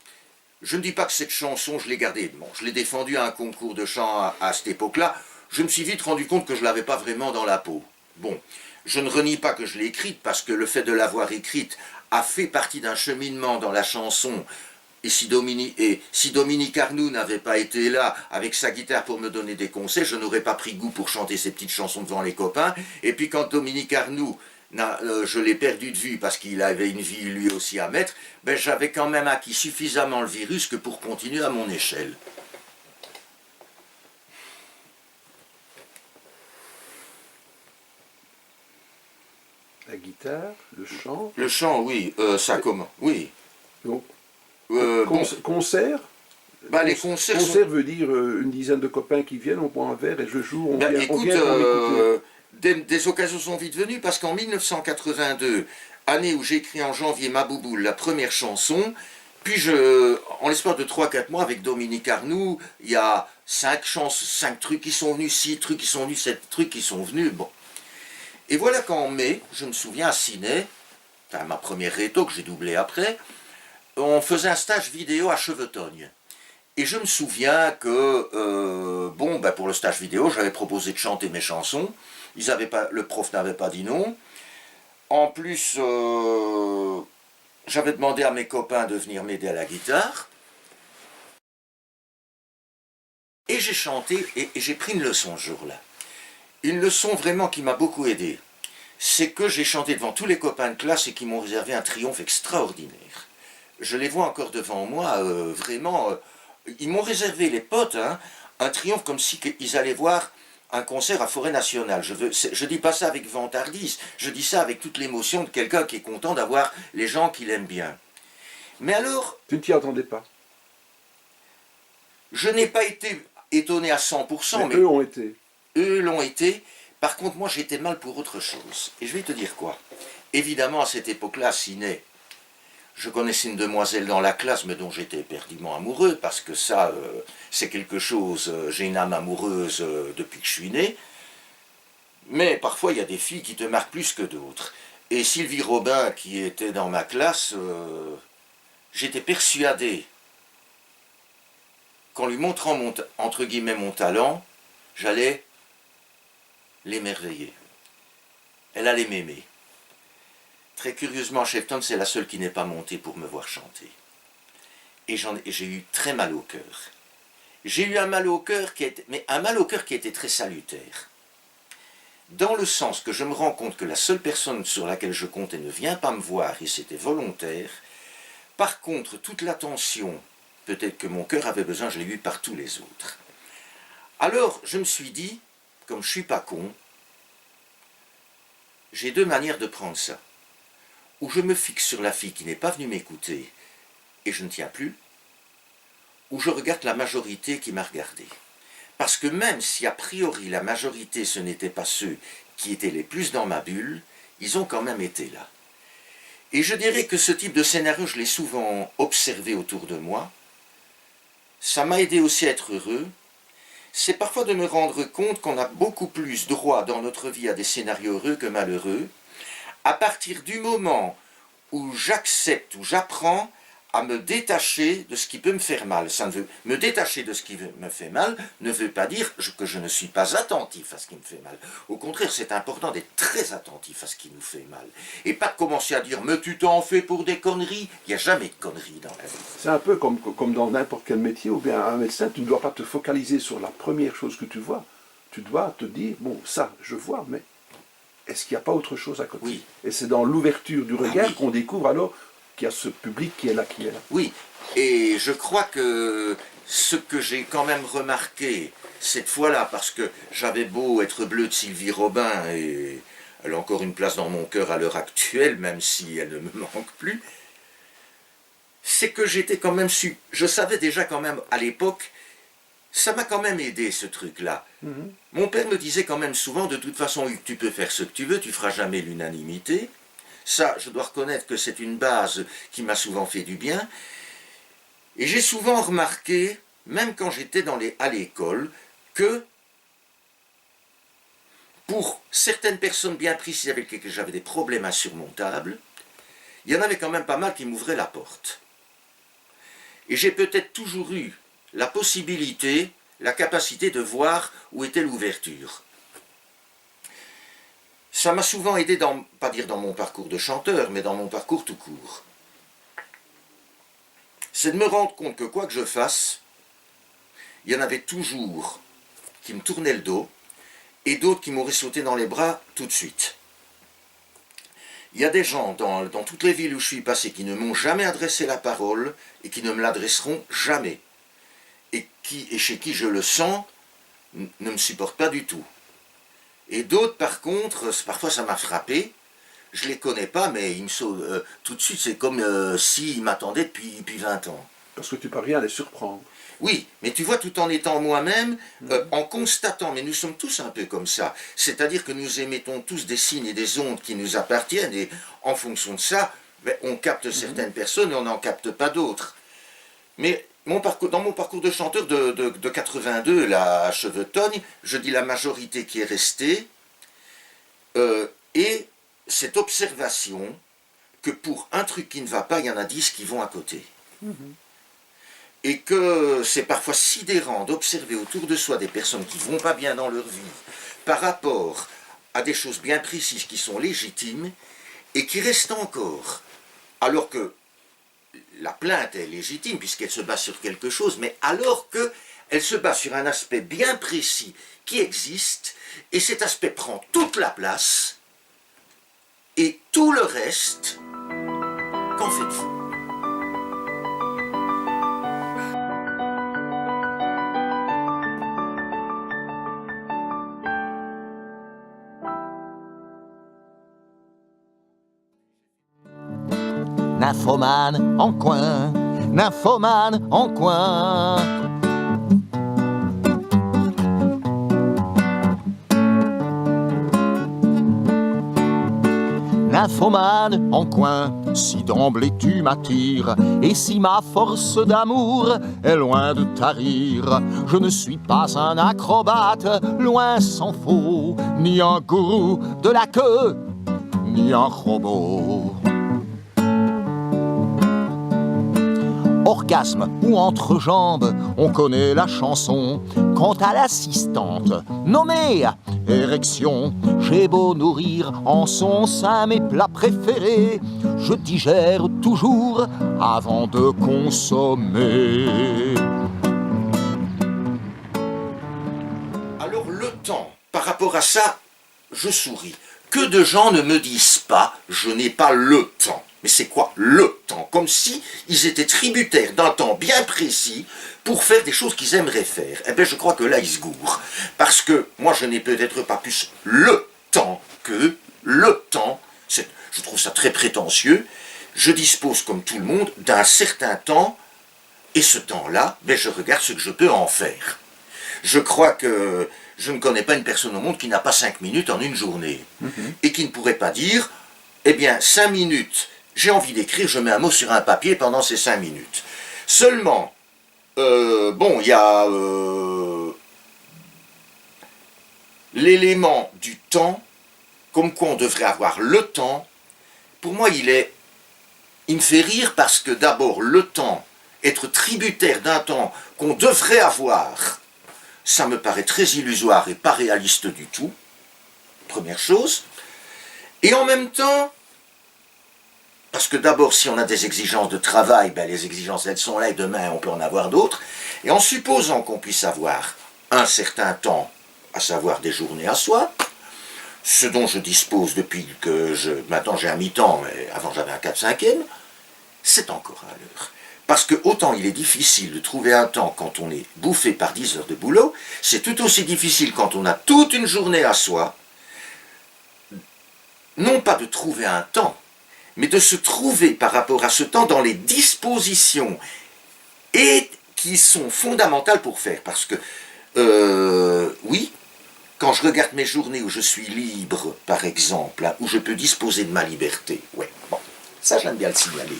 je ne dis pas que cette chanson, je l'ai gardée. Bon, je l'ai défendue à un concours de chant à cette époque-là. Je me suis vite rendu compte que je ne l'avais pas vraiment dans la peau. Bon, je ne renie pas que je l'ai écrite, parce que le fait de l'avoir écrite a fait partie d'un cheminement dans la chanson. Et si Dominique Arnoux n'avait pas été là avec sa guitare pour me donner des conseils, je n'aurais pas pris goût pour chanter ces petites chansons devant les copains. Et puis quand Dominique Arnoux, je l'ai perdu de vue parce qu'il avait une vie lui aussi à mettre, ben j'avais quand même acquis suffisamment le virus que pour continuer à mon échelle. La guitare, le chant. Le chant, oui, ça comment? Oui. Donc, Bon. concert. Bah, les concerts. Concert veut dire une dizaine de copains qui viennent, on boit un verre et je joue, on vient pour m'écouter. Des occasions sont vite venues parce qu'en 1982, année où j'écris en janvier Ma Bouboule, la première chanson, puis en l'espace de 3-4 mois avec Dominique Arnoux, il y a 5 trucs qui sont venus, 6 trucs qui sont venus, 7 trucs qui sont venus, bon. Et voilà qu'en mai, je me souviens à Ciné, ma première réto que j'ai doublé après, on faisait un stage vidéo à Chevetogne. Et je me souviens que, pour le stage vidéo, j'avais proposé de chanter mes chansons. Le prof n'avait pas dit non. En plus, j'avais demandé à mes copains de venir m'aider à la guitare. Et j'ai chanté, et j'ai pris une leçon ce jour-là. Une leçon vraiment qui m'a beaucoup aidé. C'est que j'ai chanté devant tous les copains de classe et qui m'ont réservé un triomphe extraordinaire. Je les vois encore devant moi, vraiment... ils m'ont réservé, les potes, hein, un triomphe comme si ils allaient voir un concert à Forêt Nationale. Je dis pas ça avec vantardise, je dis ça avec toute l'émotion de quelqu'un qui est content d'avoir les gens qu'il aime bien. Mais alors... Tu ne t'y attendais pas? Je n'ai pas été étonné à 100%, mais eux ont été. Eux l'ont été. Par contre, moi, j'étais mal pour autre chose. Et je vais te dire quoi. Évidemment, à cette époque-là, Ciné, je connaissais une demoiselle dans la classe, mais dont j'étais éperdument amoureux, parce que ça, c'est quelque chose, j'ai une âme amoureuse depuis que je suis né. Mais parfois, il y a des filles qui te marquent plus que d'autres. Et Sylvie Robin, qui était dans ma classe, j'étais persuadé qu'en lui montrant, entre guillemets, mon talent, j'allais l'émerveiller. Elle allait m'aimer. Très curieusement, Chefton, c'est la seule qui n'est pas montée pour me voir chanter. Et j'ai eu très mal au cœur. j'ai eu un mal au cœur mais un mal au cœur qui était très salutaire. Dans le sens que je me rends compte que la seule personne sur laquelle je comptais ne vient pas me voir, et c'était volontaire. Par contre, toute l'attention, peut-être que mon cœur avait besoin, je l'ai eu par tous les autres. Alors, je me suis dit, comme je ne suis pas con, j'ai deux manières de prendre ça. Ou je me fixe sur la fille qui n'est pas venue m'écouter, et je ne tiens plus, ou je regarde la majorité qui m'a regardé. Parce que même si a priori la majorité ce n'était pas ceux qui étaient les plus dans ma bulle, ils ont quand même été là. Et je dirais que ce type de scénario, je l'ai souvent observé autour de moi. Ça m'a aidé aussi à être heureux. C'est parfois de me rendre compte qu'on a beaucoup plus droit dans notre vie à des scénarios heureux que malheureux, à partir du moment où j'accepte, où j'apprends à me détacher de ce qui peut me faire mal. Ça ne veut, me détacher de ce qui me fait mal ne veut pas dire que je ne suis pas attentif à ce qui me fait mal. Au contraire, c'est important d'être très attentif à ce qui nous fait mal. Et pas de commencer à dire « mais tu t'en fais pour des conneries ». Il n'y a jamais de conneries dans la vie. C'est un peu comme dans n'importe quel métier, ou bien un médecin, tu ne dois pas te focaliser sur la première chose que tu vois. Tu dois te dire « bon, ça, je vois, mais est-ce qu'il n'y a pas autre chose à côté ?» Oui. Et c'est dans l'ouverture du regard oui. qu'on découvre alors qu'il y a ce public qui est là, Oui, et je crois que ce que j'ai quand même remarqué cette fois-là, parce que j'avais beau être bleu de Sylvie Robin, et elle a encore une place dans mon cœur à l'heure actuelle, même si elle ne me manque plus, c'est que j'étais quand même je savais déjà quand même à l'époque, ça m'a quand même aidé ce truc-là. Mon père me disait quand même souvent, de toute façon, tu peux faire ce que tu veux, tu feras jamais l'unanimité. Ça, je dois reconnaître que c'est une base qui m'a souvent fait du bien. Et j'ai souvent remarqué, même quand j'étais à l'école, que pour certaines personnes bien précises avec lesquelles j'avais des problèmes insurmontables, il y en avait quand même pas mal qui m'ouvraient la porte. Et j'ai peut-être toujours eu la possibilité, la capacité de voir où était l'ouverture. Ça m'a souvent aidé, pas dire dans mon parcours de chanteur, mais dans mon parcours tout court. C'est de me rendre compte que quoi que je fasse, il y en avait toujours qui me tournaient le dos, et d'autres qui m'auraient sauté dans les bras tout de suite. Il y a des gens dans toutes les villes où je suis passé qui ne m'ont jamais adressé la parole, et qui ne me l'adresseront jamais, et chez qui je le sens, ne me supportent pas du tout. Et d'autres, par contre, parfois ça m'a frappé, je ne les connais pas, mais ils me sauvent tout de suite, c'est comme s'ils m'attendaient depuis 20 ans. Parce que tu parviens à les surprendre. Oui, mais tu vois, tout en étant moi-même, en constatant, mais nous sommes tous un peu comme ça, c'est-à-dire que nous émettons tous des signes et des ondes qui nous appartiennent, et en fonction de ça, on capte certaines personnes et on n'en capte pas d'autres. Mais dans mon parcours de chanteur de 82, là, à Chevetogne, je dis la majorité qui est restée, et cette observation que pour un truc qui ne va pas, il y en a 10 qui vont à côté. Et que c'est parfois sidérant d'observer autour de soi des personnes qui ne vont pas bien dans leur vie, par rapport à des choses bien précises qui sont légitimes, et qui restent encore, alors que la plainte est légitime puisqu'elle se base sur quelque chose, mais alors qu'elle se base sur un aspect bien précis qui existe, et cet aspect prend toute la place, et tout le reste, qu'en faites-vous ? Nymphomane en coin, nymphomane en coin. Nymphomane en coin, si d'emblée tu m'attires, et si ma force d'amour est loin de tarir, je ne suis pas un acrobate, loin s'en faut, ni un gourou de la queue, ni un robot. Orgasme ou entrejambe, on connaît la chanson. Quant à l'assistante, nommée érection, j'ai beau nourrir en son sein mes plats préférés, je digère toujours avant de consommer. temps. Par rapport à ça, je souris. Que de gens ne me disent pas « je n'ai pas le temps ». Mais c'est quoi le temps? Comme si ils étaient tributaires d'un temps bien précis pour faire des choses qu'ils aimeraient faire. Eh bien, je crois que là, ils se gourrent. Parce que moi, je n'ai peut-être pas plus le temps que le temps. Je trouve ça très prétentieux. Je dispose, comme tout le monde, d'un certain temps. Et ce temps-là, ben, je regarde ce que je peux en faire. Je crois que je ne connais pas une personne au monde qui n'a pas 5 minutes en une journée. Et qui ne pourrait pas dire, eh bien, 5 minutes, j'ai envie d'écrire, je mets un mot sur un papier pendant ces 5 minutes. Seulement, bon, il y a l'élément du temps, comme quoi on devrait avoir le temps. Pour moi, il me fait rire parce que d'abord, le temps, être tributaire d'un temps qu'on devrait avoir, ça me paraît très illusoire et pas réaliste du tout, première chose. Et en même temps, parce que d'abord, si on a des exigences de travail, ben les exigences, elles sont là, et demain, on peut en avoir d'autres. Et en supposant qu'on puisse avoir un certain temps, à savoir des journées à soi, ce dont je dispose depuis que maintenant j'ai un mi-temps, mais avant j'avais un 4/5e, c'est encore à l'heure. Parce que autant il est difficile de trouver un temps quand on est bouffé par 10 heures de boulot, c'est tout aussi difficile quand on a toute une journée à soi, non pas de trouver un temps, mais de se trouver par rapport à ce temps dans les dispositions et qui sont fondamentales pour faire. Parce que, oui, quand je regarde mes journées où je suis libre, par exemple, hein, où je peux disposer de ma liberté, ouais, bon, ça j'aime bien le signaler.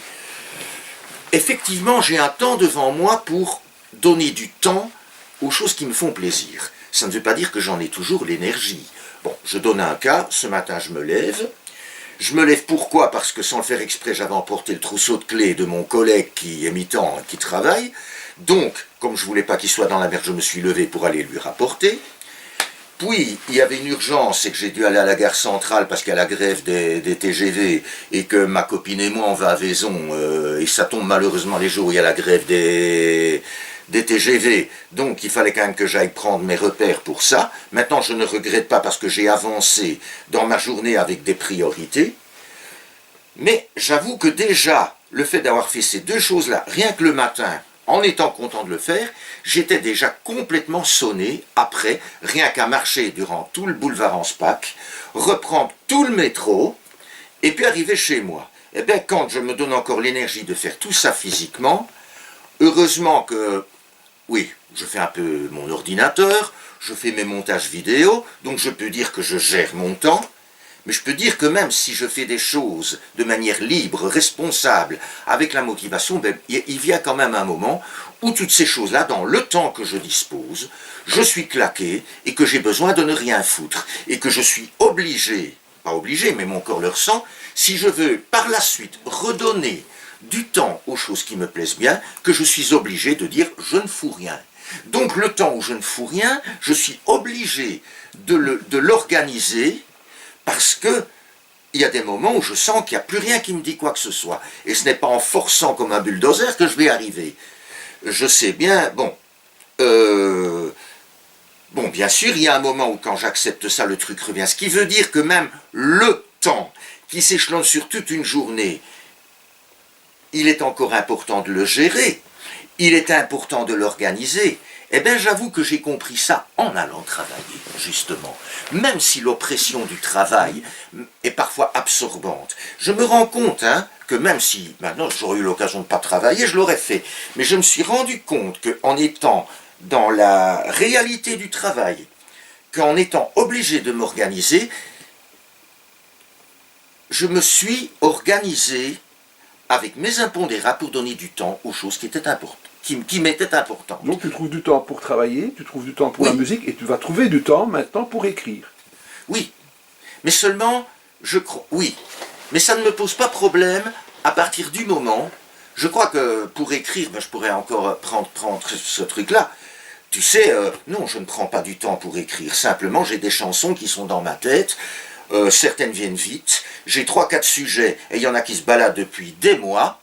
Effectivement, j'ai un temps devant moi pour donner du temps aux choses qui me font plaisir. Ça ne veut pas dire que j'en ai toujours l'énergie. Bon, je donne un cas, ce matin je me lève. Je me lève pourquoi? Parce que sans le faire exprès, j'avais emporté le trousseau de clés de mon collègue qui est mi-temps, qui travaille. Donc, comme je ne voulais pas qu'il soit dans la merde, je me suis levé pour aller lui rapporter. Puis, il y avait une urgence et que j'ai dû aller à la gare centrale parce qu'il y a la grève des TGV et que ma copine et moi, on va à Vaison et ça tombe malheureusement les jours où il y a la grève des TGV. Donc, il fallait quand même que j'aille prendre mes repères pour ça. Maintenant, je ne regrette pas parce que j'ai avancé dans ma journée avec des priorités. Mais j'avoue que déjà, le fait d'avoir fait ces deux choses-là, rien que le matin, en étant content de le faire, j'étais déjà complètement sonné après, rien qu'à marcher durant tout le boulevard Anspach, reprendre tout le métro, et puis arriver chez moi. Eh bien, quand je me donne encore l'énergie de faire tout ça physiquement, heureusement que, oui, je fais un peu mon ordinateur, je fais mes montages vidéo, donc je peux dire que je gère mon temps, mais je peux dire que même si je fais des choses de manière libre, responsable, avec la motivation, ben, il vient quand même un moment où toutes ces choses-là, dans le temps que je dispose, je suis claqué et que j'ai besoin de ne rien foutre. Et que je suis obligé, pas obligé, mais mon corps le ressent, si je veux par la suite redonner du temps aux choses qui me plaisent bien, que je suis obligé de dire je ne fous rien. Donc le temps où je ne fous rien, je suis obligé de l'organiser. Parce que il y a des moments où je sens qu'il n'y a plus rien qui me dit quoi que ce soit. Et ce n'est pas en forçant comme un bulldozer que je vais arriver. Je sais bien, bon, bien sûr, il y a un moment où quand j'accepte ça, le truc revient. Ce qui veut dire que même le temps qui s'échelonne sur toute une journée, il est encore important de le gérer. Il est important de l'organiser. Eh bien, j'avoue que j'ai compris ça en allant travailler, justement. Même si l'oppression du travail est parfois absorbante. Je me rends compte que même si, maintenant, j'aurais eu l'occasion de ne pas travailler, je l'aurais fait. Mais je me suis rendu compte qu'en étant dans la réalité du travail, qu'en étant obligé de m'organiser, je me suis organisé avec mes impondérables pour donner du temps aux choses qui étaient importantes. Qui m'était important. Donc tu trouves du temps pour travailler, tu trouves du temps pour la musique, et tu vas trouver du temps maintenant pour écrire. Oui, mais seulement, je crois, oui, mais ça ne me pose pas problème à partir du moment, je crois que pour écrire, ben, je pourrais encore prendre ce truc-là. Tu sais, non, je ne prends pas du temps pour écrire, simplement j'ai des chansons qui sont dans ma tête, certaines viennent vite, j'ai 3-4 sujets, et il y en a qui se baladent depuis des mois.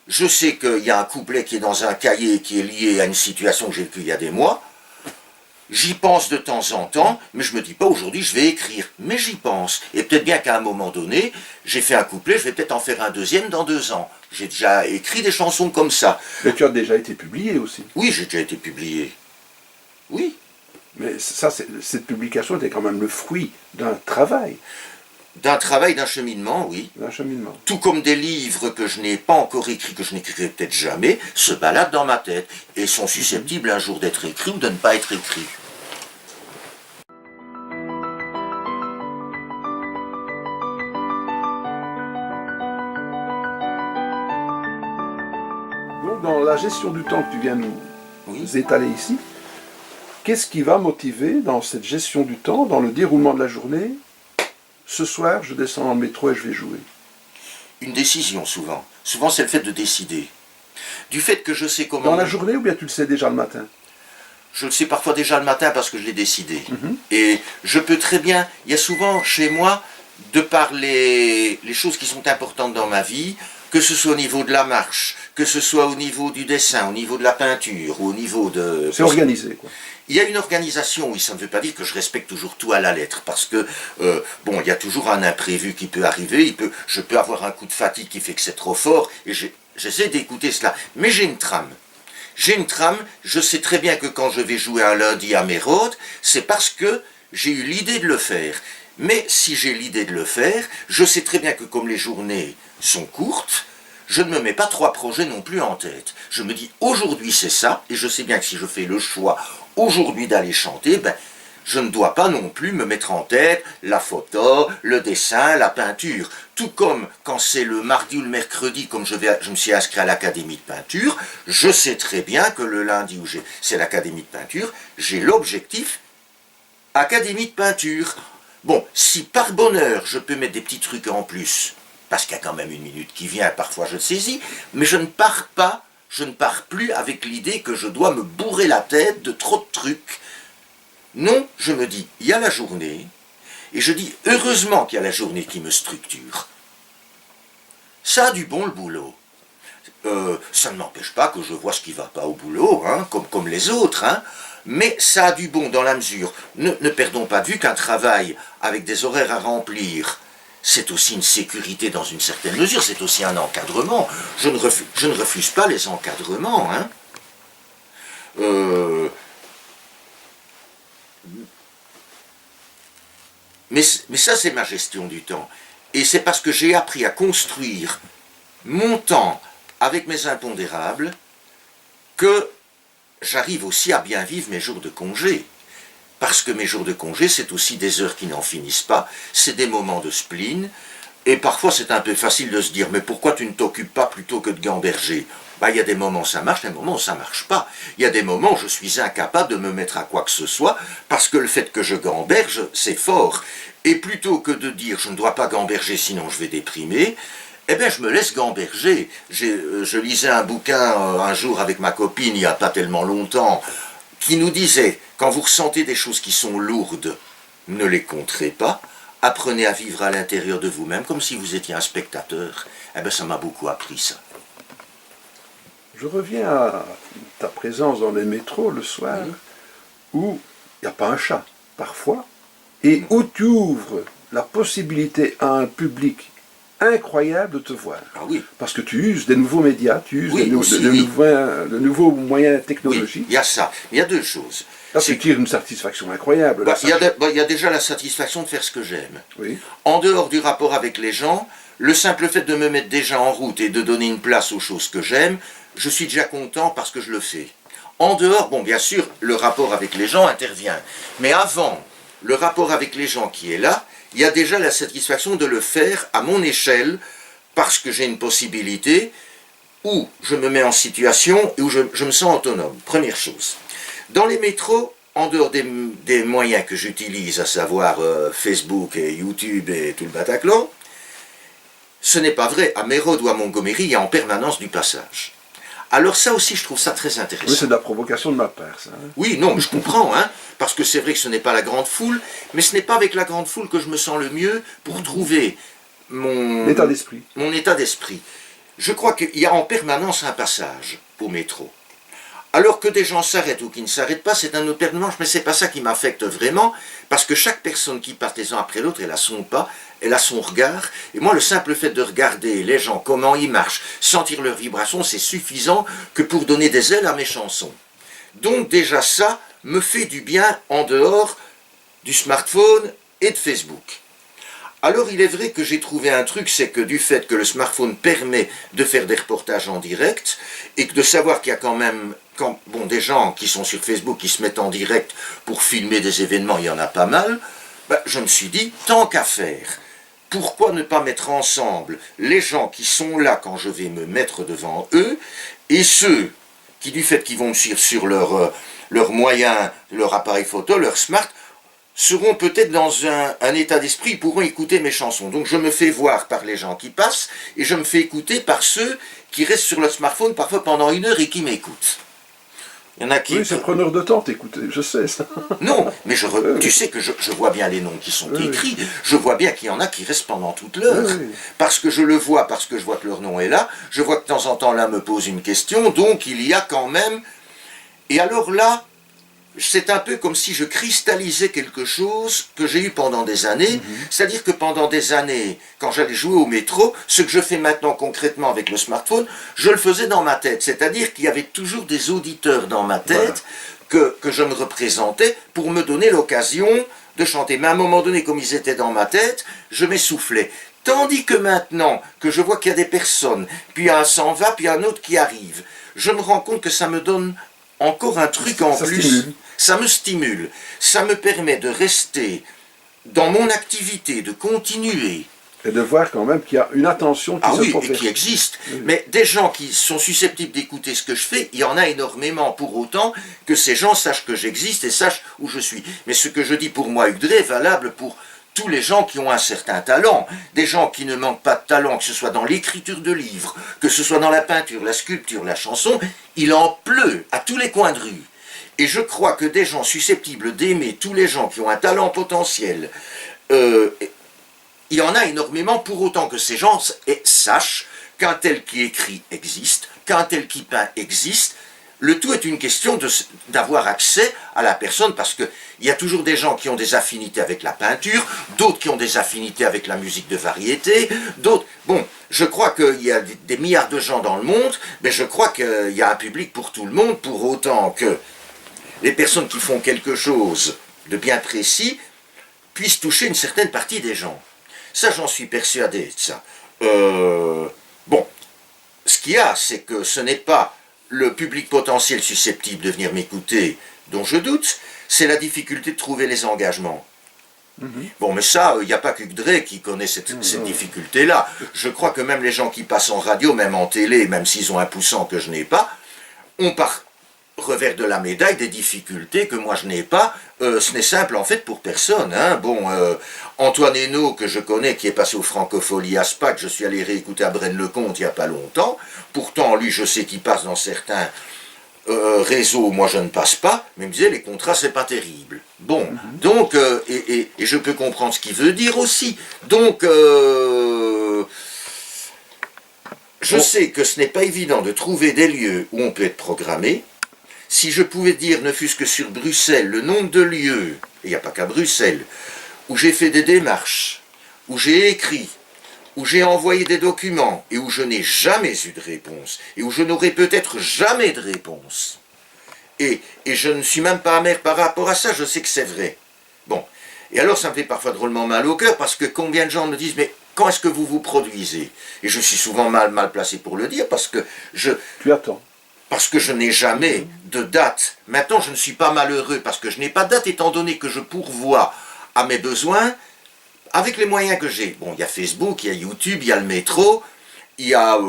Je sais qu'il y a un couplet qui est dans un cahier qui est lié à une situation que j'ai vécue il y a des mois. J'y pense de temps en temps, mais je me dis pas aujourd'hui je vais écrire. Mais j'y pense. Et peut-être bien qu'à un moment donné, j'ai fait un couplet, je vais peut-être en faire un deuxième dans 2 ans. J'ai déjà écrit des chansons comme ça. Mais tu as déjà été publié aussi. Oui, j'ai déjà été publié. Oui. Mais ça, cette publication était quand même le fruit d'un travail, D'un travail, d'un cheminement, oui. d'un cheminement. Tout comme des livres que je n'ai pas encore écrits, que je n'écrirai peut-être jamais, se baladent dans ma tête et sont susceptibles un jour d'être écrits ou de ne pas être écrits. Donc, dans la gestion du temps que tu viens nous Oui. étaler ici, qu'est-ce qui va motiver dans cette gestion du temps, dans le déroulement de la journée? Ce soir, je descends dans le métro et je vais jouer. Une décision, souvent. Souvent, c'est le fait de décider. Du fait que je sais comment... Dans la journée ou bien tu le sais déjà le matin? Je le sais parfois déjà le matin parce que je l'ai décidé. Et je peux très bien... Il y a souvent chez moi, de par les choses qui sont importantes dans ma vie, que ce soit au niveau de la marche, que ce soit au niveau du dessin, au niveau de la peinture, ou au niveau de... C'est organisé, quoi. Il y a une organisation, oui, ça ne veut pas dire que je respecte toujours tout à la lettre, parce que, bon, il y a toujours un imprévu qui peut arriver, je peux avoir un coup de fatigue qui fait que c'est trop fort, et j'essaie d'écouter cela. Mais j'ai une trame. J'ai une trame, je sais très bien que quand je vais jouer un lundi à Mérode, c'est parce que j'ai eu l'idée de le faire. Mais si j'ai l'idée de le faire, je sais très bien que comme les journées sont courtes, je ne me mets pas 3 projets non plus en tête. Je me dis, aujourd'hui c'est ça, et je sais bien que si je fais le choix aujourd'hui d'aller chanter, ben, je ne dois pas non plus me mettre en tête la photo, le dessin, la peinture. Tout comme quand c'est le mardi ou le mercredi, comme je me suis inscrit à l'académie de peinture, je sais très bien que le lundi où c'est l'académie de peinture, j'ai l'objectif académie de peinture. Bon, si par bonheur je peux mettre des petits trucs en plus, parce qu'il y a quand même une minute qui vient, parfois je saisis, mais je ne pars plus avec l'idée que je dois me bourrer la tête de trop de trucs. Non, je me dis, il y a la journée, et je dis, heureusement qu'il y a la journée qui me structure. Ça a du bon le boulot. Ça ne m'empêche pas que je vois ce qui ne va pas au boulot, hein, comme les autres, hein, mais ça a du bon dans la mesure. Ne perdons pas de vue qu'un travail avec des horaires à remplir, c'est aussi une sécurité dans une certaine mesure, c'est aussi un encadrement. Je ne refuse pas les encadrements. Hein. Mais ça, c'est ma gestion du temps. Et c'est parce que j'ai appris à construire mon temps avec mes impondérables que j'arrive aussi à bien vivre mes jours de congé. Parce que mes jours de congé, c'est aussi des heures qui n'en finissent pas, c'est des moments de spleen, et parfois c'est un peu facile de se dire, mais pourquoi tu ne t'occupes pas plutôt que de gamberger? Il y a des moments où ça marche, des moments où ça ne marche pas. Il y a des moments où je suis incapable de me mettre à quoi que ce soit, parce que le fait que je gamberge, c'est fort. Et plutôt que de dire, je ne dois pas gamberger sinon je vais déprimer, eh bien je me laisse gamberger. Je lisais un bouquin un jour avec ma copine, il n'y a pas tellement longtemps, qui nous disait, quand vous ressentez des choses qui sont lourdes, ne les compterez pas, apprenez à vivre à l'intérieur de vous-même comme si vous étiez un spectateur. Eh bien ça m'a beaucoup appris ça. Je reviens à ta présence dans les métros le soir, où il n'y a pas un chat, parfois, et où tu ouvres la possibilité à un public incroyable de te voir. Ah oui. Parce que tu uses des nouveaux médias, tu uses de nouveaux moyens technologiques. Oui, il y a ça. Il y a 2 choses. Là, tu tires une satisfaction incroyable. Il y a déjà la satisfaction de faire ce que j'aime. Oui. En dehors du rapport avec les gens, le simple fait de me mettre déjà en route et de donner une place aux choses que j'aime, je suis déjà content parce que je le fais. En dehors, bon, bien sûr, le rapport avec les gens intervient. Mais avant le rapport avec les gens qui est là, il y a déjà la satisfaction de le faire à mon échelle, parce que j'ai une possibilité où je me mets en situation et où je me sens autonome. Première chose. Dans les métros, en dehors des moyens que j'utilise, à savoir Facebook et YouTube et tout le Bataclan, ce n'est pas vrai. À Mérode ou à Montgomery, il y a en permanence du passage. Alors ça aussi, je trouve ça très intéressant. Oui, c'est de la provocation de ma part, ça. Hein. Oui, non, mais je comprends, hein, parce que c'est vrai que ce n'est pas la grande foule, mais ce n'est pas avec la grande foule que je me sens le mieux pour trouver mon état d'esprit. Mon état d'esprit. Je crois qu'il y a en permanence un passage au métro. Alors que des gens s'arrêtent ou qui ne s'arrêtent pas, c'est un autre paire de manches, mais c'est pas ça qui m'affecte vraiment, parce que chaque personne qui passe les uns après l'autre, elle a son pas, elle a son regard, et moi, le simple fait de regarder les gens, comment ils marchent, sentir leurs vibrations, c'est suffisant que pour donner des ailes à mes chansons. Donc déjà ça me fait du bien en dehors du smartphone et de Facebook. Alors il est vrai que j'ai trouvé un truc, c'est que du fait que le smartphone permet de faire des reportages en direct, et que de savoir qu'il y a quand même des gens qui sont sur Facebook, qui se mettent en direct pour filmer des événements, il y en a pas mal, je me suis dit, tant qu'à faire, pourquoi ne pas mettre ensemble les gens qui sont là quand je vais me mettre devant eux, et ceux qui, du fait qu'ils vont me suivre sur leurs moyens, leur appareil photo, leur smart, seront peut-être dans un état d'esprit, ils pourront écouter mes chansons. Donc je me fais voir par les gens qui passent, et je me fais écouter par ceux qui restent sur le smartphone parfois pendant 1 heure et qui m'écoutent. Il y en a qui... Oui, c'est preneur de temps, t'écoutes, je sais ça. Non, mais tu sais que je vois bien les noms qui sont écrits, je vois bien qu'il y en a qui restent pendant toute l'heure, parce que je le vois, parce que je vois que leur nom est là, je vois que de temps en temps l'un me pose une question, donc il y a quand même... Et alors là, c'est un peu comme si je cristallisais quelque chose que j'ai eu pendant des années, c'est-à-dire que pendant des années, quand j'allais jouer au métro, ce que je fais maintenant concrètement avec le smartphone, je le faisais dans ma tête, c'est-à-dire qu'il y avait toujours des auditeurs dans ma tête que je me représentais pour me donner l'occasion de chanter. Mais à un moment donné, comme ils étaient dans ma tête, je m'essoufflais. Tandis que maintenant, que je vois qu'il y a des personnes, puis un s'en va, puis un autre qui arrive, je me rends compte que ça me donne encore un truc en plus. Stimule. Ça me stimule, ça me permet de rester dans mon activité, de continuer. Et de voir quand même qu'il y a une attention qui se professe. Et qui existe. Mais des gens qui sont susceptibles d'écouter ce que je fais, il y en a énormément, pour autant que ces gens sachent que j'existe et sachent où je suis. Mais ce que je dis pour moi, Hugues Drey, est valable pour tous les gens qui ont un certain talent, des gens qui ne manquent pas de talent, que ce soit dans l'écriture de livres, que ce soit dans la peinture, la sculpture, la chanson, il en pleut à tous les coins de rue. Et je crois que des gens susceptibles d'aimer tous les gens qui ont un talent potentiel, il y en a énormément, pour autant que ces gens sachent qu'un tel qui écrit existe, qu'un tel qui peint existe. Le tout est une question d'avoir accès à la personne, parce qu'il y a toujours des gens qui ont des affinités avec la peinture, d'autres qui ont des affinités avec la musique de variété, d'autres... Bon, je crois qu'il y a des milliards de gens dans le monde, mais je crois qu'il y a un public pour tout le monde, pour autant que les personnes qui font quelque chose de bien précis puissent toucher une certaine partie des gens. Ça, j'en suis persuadé de ça. Bon, ce qu'il y a, c'est que ce n'est pas le public potentiel susceptible de venir m'écouter dont je doute, c'est la difficulté de trouver les engagements. Bon, mais ça, il n'y a pas qu'Hugues Drey qui connaît cette difficulté-là. Je crois que même les gens qui passent en radio, même en télé, même s'ils ont un poussant que je n'ai pas, ont par revers de la médaille des difficultés que moi je n'ai pas. Ce n'est simple en fait pour personne. Hein. Bon, Antoine Hénaud, que je connais, qui est passé au Francophonie à Spac, je suis allé réécouter à Braine-le-Comte il n'y a pas longtemps. Pourtant, lui, je sais qu'il passe dans certains réseaux, moi je ne passe pas, mais il me disait les contrats c'est pas terrible. Bon, donc, et je peux comprendre ce qu'il veut dire aussi. Donc, je sais que ce n'est pas évident de trouver des lieux où on peut être programmé. Si je pouvais dire, ne fût-ce que sur Bruxelles, le nombre de lieux, et il n'y a pas qu'à Bruxelles, où j'ai fait des démarches, où j'ai écrit, où j'ai envoyé des documents, et où je n'ai jamais eu de réponse, et où je n'aurai peut-être jamais de réponse. Et je ne suis même pas amer par rapport à ça, je sais que c'est vrai. Bon, et alors ça me fait parfois drôlement mal au cœur, parce que combien de gens me disent, mais quand est-ce que vous vous produisez? Et je suis souvent mal placé pour le dire, parce que Tu attends. Parce que je n'ai jamais de date. Maintenant, je ne suis pas malheureux parce que je n'ai pas de date, étant donné que je pourvois à mes besoins avec les moyens que j'ai. Bon, il y a Facebook, il y a YouTube, il y a le métro, il y a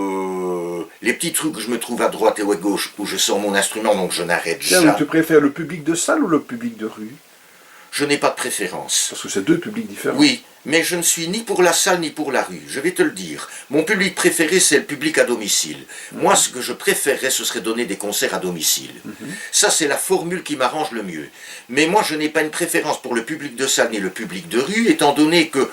les petits trucs que je me trouve à droite et à gauche où je sors mon instrument, donc je n'arrête jamais. Tu préfères le public de salle ou le public de rue? Je n'ai pas de préférence. Parce que c'est deux publics différents. Oui, mais je ne suis ni pour la salle ni pour la rue, je vais te le dire. Mon public préféré, c'est le public à domicile. Moi, ce que je préférerais, ce serait donner des concerts à domicile. Ça, c'est la formule qui m'arrange le mieux. Mais moi, je n'ai pas une préférence pour le public de salle ni le public de rue, étant donné que...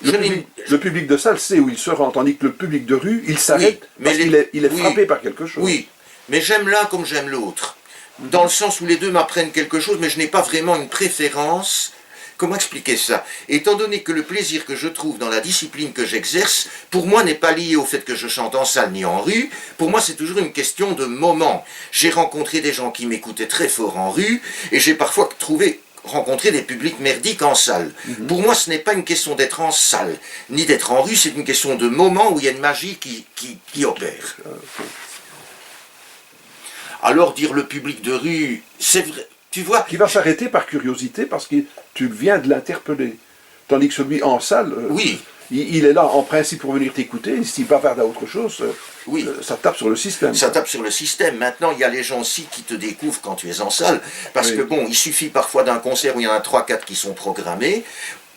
Le public de salle sait où il se rend, tandis que le public de rue, il s'arrête parce qu'il est frappé par quelque chose. Oui, mais j'aime l'un comme j'aime l'autre. Dans le sens où les deux m'apprennent quelque chose, mais je n'ai pas vraiment une préférence. Comment expliquer ça? Étant donné que le plaisir que je trouve dans la discipline que j'exerce, pour moi n'est pas lié au fait que je chante en salle ni en rue, pour moi c'est toujours une question de moment. J'ai rencontré des gens qui m'écoutaient très fort en rue, et j'ai parfois rencontré des publics merdiques en salle. Pour moi ce n'est pas une question d'être en salle, ni d'être en rue, c'est une question de moment où il y a une magie qui opère. Alors dire le public de rue, c'est vrai... Tu vois, qui va s'arrêter par curiosité parce que tu viens de l'interpeller. Tandis que celui en salle, oui. il est là en principe pour venir t'écouter. S'il bavarde à autre chose, oui. Ça tape sur le système. Ça tape sur le système. Maintenant, il y a les gens aussi qui te découvrent quand tu es en salle. Parce que bon, il suffit parfois d'un concert où il y en a 3-4 qui sont programmés.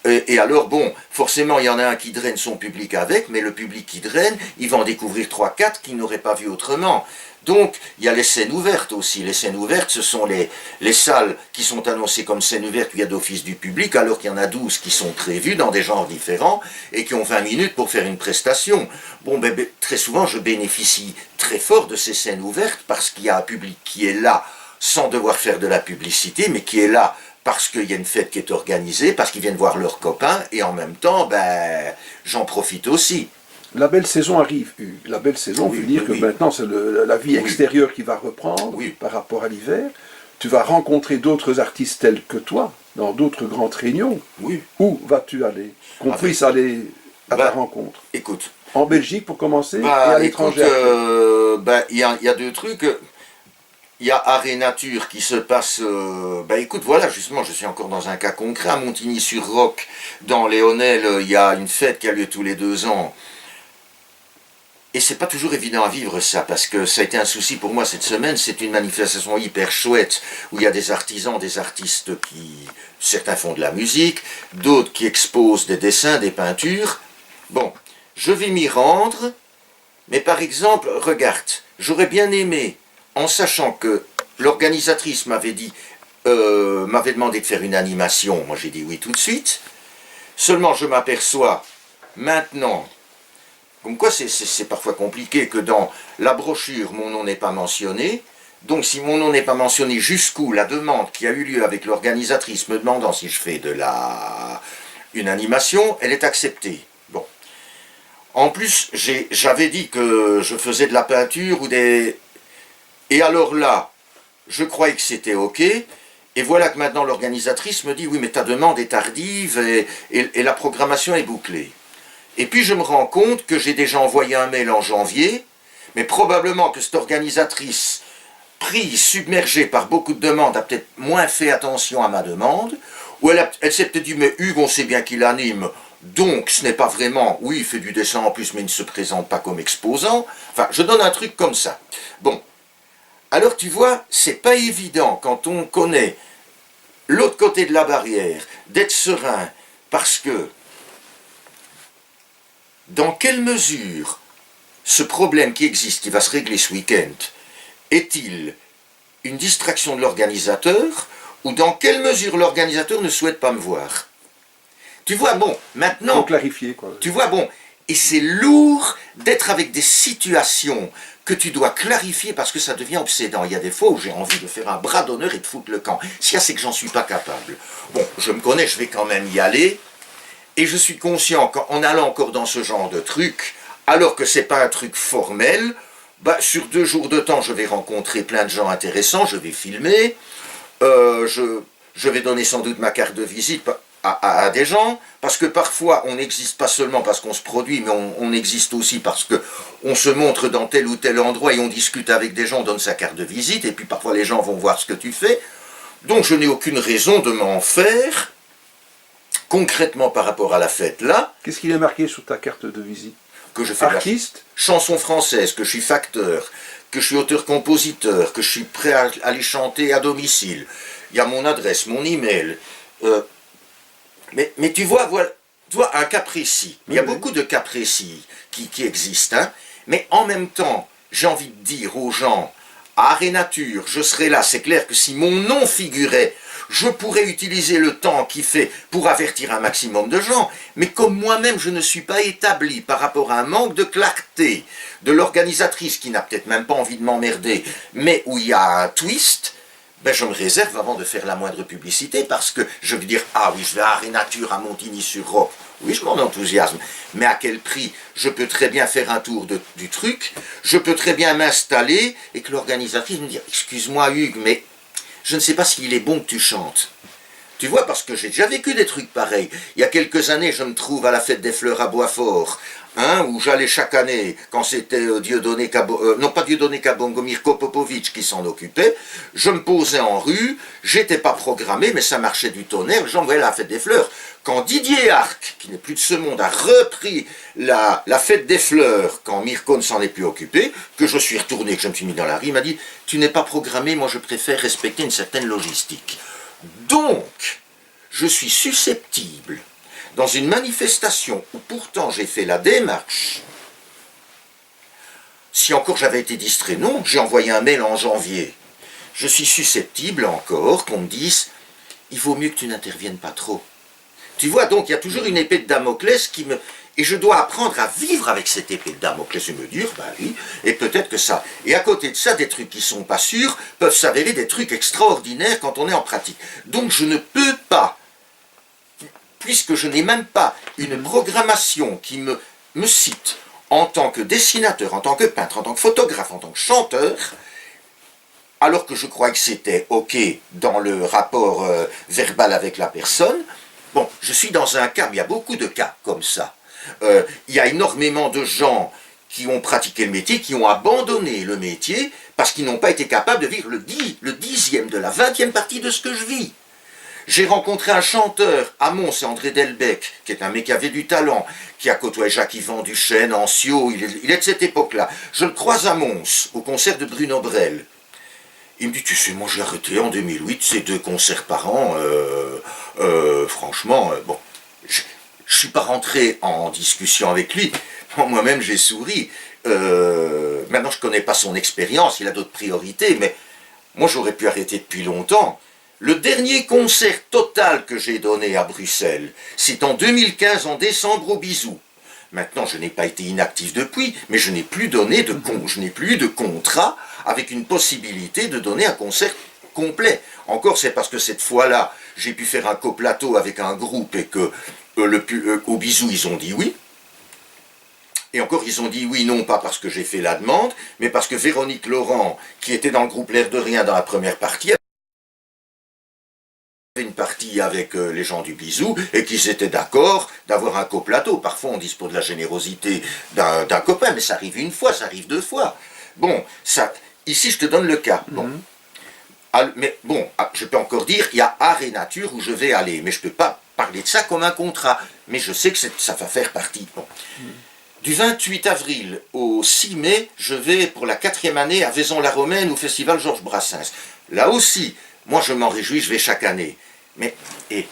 Et alors, bon, forcément, il y en a un qui draine son public avec, mais le public qui draine, il va en découvrir 3-4 qu'il n'aurait pas vu autrement. Donc, il y a les scènes ouvertes aussi. Les scènes ouvertes, ce sont les salles qui sont annoncées comme scènes ouvertes où il y a d'office du public, alors qu'il y en a 12 qui sont prévues dans des genres différents et qui ont 20 minutes pour faire une prestation. Bon, très souvent, je bénéficie très fort de ces scènes ouvertes parce qu'il y a un public qui est là sans devoir faire de la publicité, mais qui est là parce qu'il y a une fête qui est organisée, parce qu'ils viennent voir leurs copains, et en même temps, j'en profite aussi. La belle saison arrive, Hugues. La belle saison veut dire que maintenant c'est la vie extérieure qui va reprendre par rapport à l'hiver. Tu vas rencontrer d'autres artistes tels que toi dans d'autres grandes réunions. Où vas-tu aller? Qu'on puisse aller à ta rencontre. Écoute. En Belgique pour commencer et à l'étranger. Il y a deux trucs. Il y a Art et Nature qui se passe... écoute, voilà, justement, je suis encore dans un cas concret. À Montigny-sur-Roc, dans Léonel, il y a une fête qui a lieu tous les 2 ans. Et c'est pas toujours évident à vivre ça, parce que ça a été un souci pour moi cette semaine. C'est une manifestation hyper chouette, où il y a des artisans, des artistes qui... Certains font de la musique, d'autres qui exposent des dessins, des peintures. Bon, je vais m'y rendre, mais par exemple, regarde, j'aurais bien aimé... En sachant que l'organisatrice m'avait demandé de faire une animation, moi j'ai dit oui tout de suite. Seulement je m'aperçois maintenant, comme quoi c'est parfois compliqué, que dans la brochure mon nom n'est pas mentionné. Donc si mon nom n'est pas mentionné jusqu'où la demande qui a eu lieu avec l'organisatrice me demandant si je fais une animation, elle est acceptée. Bon. En plus, j'avais dit que je faisais de la peinture ou des... Et alors là, je croyais que c'était OK, et voilà que maintenant l'organisatrice me dit « Oui, mais ta demande est tardive et la programmation est bouclée. » Et puis je me rends compte que j'ai déjà envoyé un mail en janvier, mais probablement que cette organisatrice, prise, submergée par beaucoup de demandes, a peut-être moins fait attention à ma demande, ou elle s'est peut-être dit « Mais Hugues, on sait bien qu'il anime, donc ce n'est pas vraiment... Oui, il fait du dessin en plus, mais il ne se présente pas comme exposant. » Enfin, je donne un truc comme ça. Bon. Alors tu vois, c'est pas évident quand on connaît l'autre côté de la barrière, d'être serein, parce que dans quelle mesure ce problème qui existe, qui va se régler ce week-end, est-il une distraction de l'organisateur, ou dans quelle mesure l'organisateur ne souhaite pas me voir? Tu vois, bon, maintenant... Faut clarifier, quoi. Tu vois, bon, et c'est lourd d'être avec des situations que tu dois clarifier parce que ça devient obsédant. Il y a des fois où j'ai envie de faire un bras d'honneur et de foutre le camp. Ce qu'il y a, c'est que j'en suis pas capable. Bon, je me connais, je vais quand même y aller. Et je suis conscient qu'en allant encore dans ce genre de truc, alors que c'est pas un truc formel, sur 2 jours de temps, je vais rencontrer plein de gens intéressants, je vais filmer, je vais donner sans doute ma carte de visite à des gens, parce que parfois on n'existe pas seulement parce qu'on se produit, mais on existe aussi parce qu'on se montre dans tel ou tel endroit et on discute avec des gens, on donne sa carte de visite, et puis parfois les gens vont voir ce que tu fais. Donc je n'ai aucune raison de m'en faire, concrètement par rapport à la fête là. Qu'est-ce qu'il est marqué sur ta carte de visite? Que je fais artiste, de la chanson française, que je suis facteur, que je suis auteur-compositeur, que je suis prêt à aller chanter à domicile. Il y a mon adresse, mon email. Mais tu vois, voilà, un cas précis. Il y a beaucoup de cas précis qui existent, hein, mais en même temps, j'ai envie de dire aux gens, Art et nature, je serai là. C'est clair que si mon nom figurait, je pourrais utiliser le temps qui fait pour avertir un maximum de gens, mais comme moi-même je ne suis pas établi par rapport à un manque de clarté de l'organisatrice qui n'a peut-être même pas envie de m'emmerder, mais où il y a un twist, ben je me réserve avant de faire la moindre publicité parce que je veux dire, ah oui, je vais à Art et Nature à Montigny-sur-Roc. Oui, je m'en enthousiasme, mais à quel prix? Je peux très bien faire un tour du truc, je peux très bien m'installer et que l'organisatrice me dise, excuse-moi Hugues, mais je ne sais pas s'il est bon que tu chantes. Tu vois, parce que j'ai déjà vécu des trucs pareils. Il y a quelques années, je me trouve à la fête des fleurs à Boisfort, où j'allais chaque année, quand c'était Dieudonné non pas Dieudonné Kabongo, Mirko Popovic qui s'en occupait, je me posais en rue, j'étais pas programmé, mais ça marchait du tonnerre, j'envoyais la fête des fleurs. Quand Didier Arc, qui n'est plus de ce monde, a repris la fête des fleurs, quand Mirko ne s'en est plus occupé, que je suis retourné, que je me suis mis dans la rue, il m'a dit « Tu n'es pas programmé, moi je préfère respecter une certaine logistique. » Donc, je suis susceptible, dans une manifestation où pourtant j'ai fait la démarche, si encore j'avais été distrait, non, j'ai envoyé un mail en janvier, je suis susceptible encore qu'on me dise « Il vaut mieux que tu n'interviennes pas trop. » Tu vois, donc il y a toujours une épée de Damoclès qui me... Et je dois apprendre à vivre avec cette épée de Damoclès et me dire, ben oui, et peut-être que ça... Et à côté de ça, des trucs qui sont pas sûrs peuvent s'avérer des trucs extraordinaires quand on est en pratique. Donc je ne peux pas, puisque je n'ai même pas une programmation qui me cite en tant que dessinateur, en tant que peintre, en tant que photographe, en tant que chanteur, alors que je crois que c'était OK dans le rapport verbal avec la personne. Bon, je suis dans un cas, mais il y a beaucoup de cas comme ça. Il y a énormément de gens qui ont pratiqué le métier, qui ont abandonné le métier parce qu'ils n'ont pas été capables de vivre le dixième de la 20e partie de ce que je vis. J'ai rencontré un chanteur à Mons, c'est André Delbecq, qui est un mec qui avait du talent, qui a côtoyé Jacques-Yvan Duchesne, Ancio, il est de cette époque-là. Je le croise à Mons, au concert de Bruno Brel. Il me dit, tu sais, moi j'ai arrêté en 2008, c'est 2 concerts par an, franchement, bon, je ne suis pas rentré en discussion avec lui, moi-même j'ai souri. Maintenant je ne connais pas son expérience, il a d'autres priorités, mais moi j'aurais pu arrêter depuis longtemps. Le dernier concert total que j'ai donné à Bruxelles, c'est en 2015, en décembre, au Bisou. Maintenant, je n'ai pas été inactif depuis, mais je n'ai plus donné je n'ai plus eu de contrat avec une possibilité de donner un concert complet. Encore, c'est parce que cette fois-là, j'ai pu faire un coplateau avec un groupe et que au Bisou, ils ont dit oui. Et encore, ils ont dit oui, non pas parce que j'ai fait la demande, mais parce que Véronique Laurent, qui était dans le groupe L'air de rien dans la première partie, une partie avec les gens du Bisou et qu'ils étaient d'accord d'avoir un coplateau. Parfois on dispose de la générosité d'un copain, mais ça arrive une fois, ça arrive 2 fois. Bon, ça, ici je te donne le cas. Bon. Mais bon, je peux encore dire, il y a Art et Nature où je vais aller, mais je ne peux pas parler de ça comme un contrat. Mais je sais que ça va faire partie. Bon. Du 28 avril au 6 mai, je vais pour la 4e année à Vaison-la-Romaine au festival Georges Brassens. Là aussi, moi je m'en réjouis, je vais chaque année. Mais, et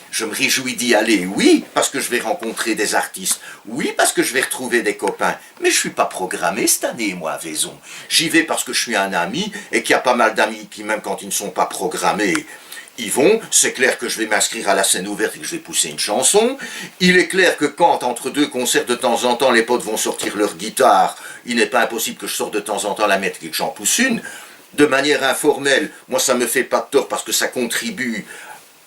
je me réjouis d'y aller, oui, parce que je vais rencontrer des artistes, oui, parce que je vais retrouver des copains, mais je ne suis pas programmé cette année, moi, à Vaison. J'y vais parce que je suis un ami, et qu'il y a pas mal d'amis qui, même quand ils ne sont pas programmés, y vont. C'est clair que je vais m'inscrire à la scène ouverte et que je vais pousser une chanson. Il est clair que quand, entre 2 concerts de temps en temps, les potes vont sortir leur guitare, il n'est pas impossible que je sorte de temps en temps la mettre et que j'en pousse une. De manière informelle, moi ça me fait pas de tort parce que ça contribue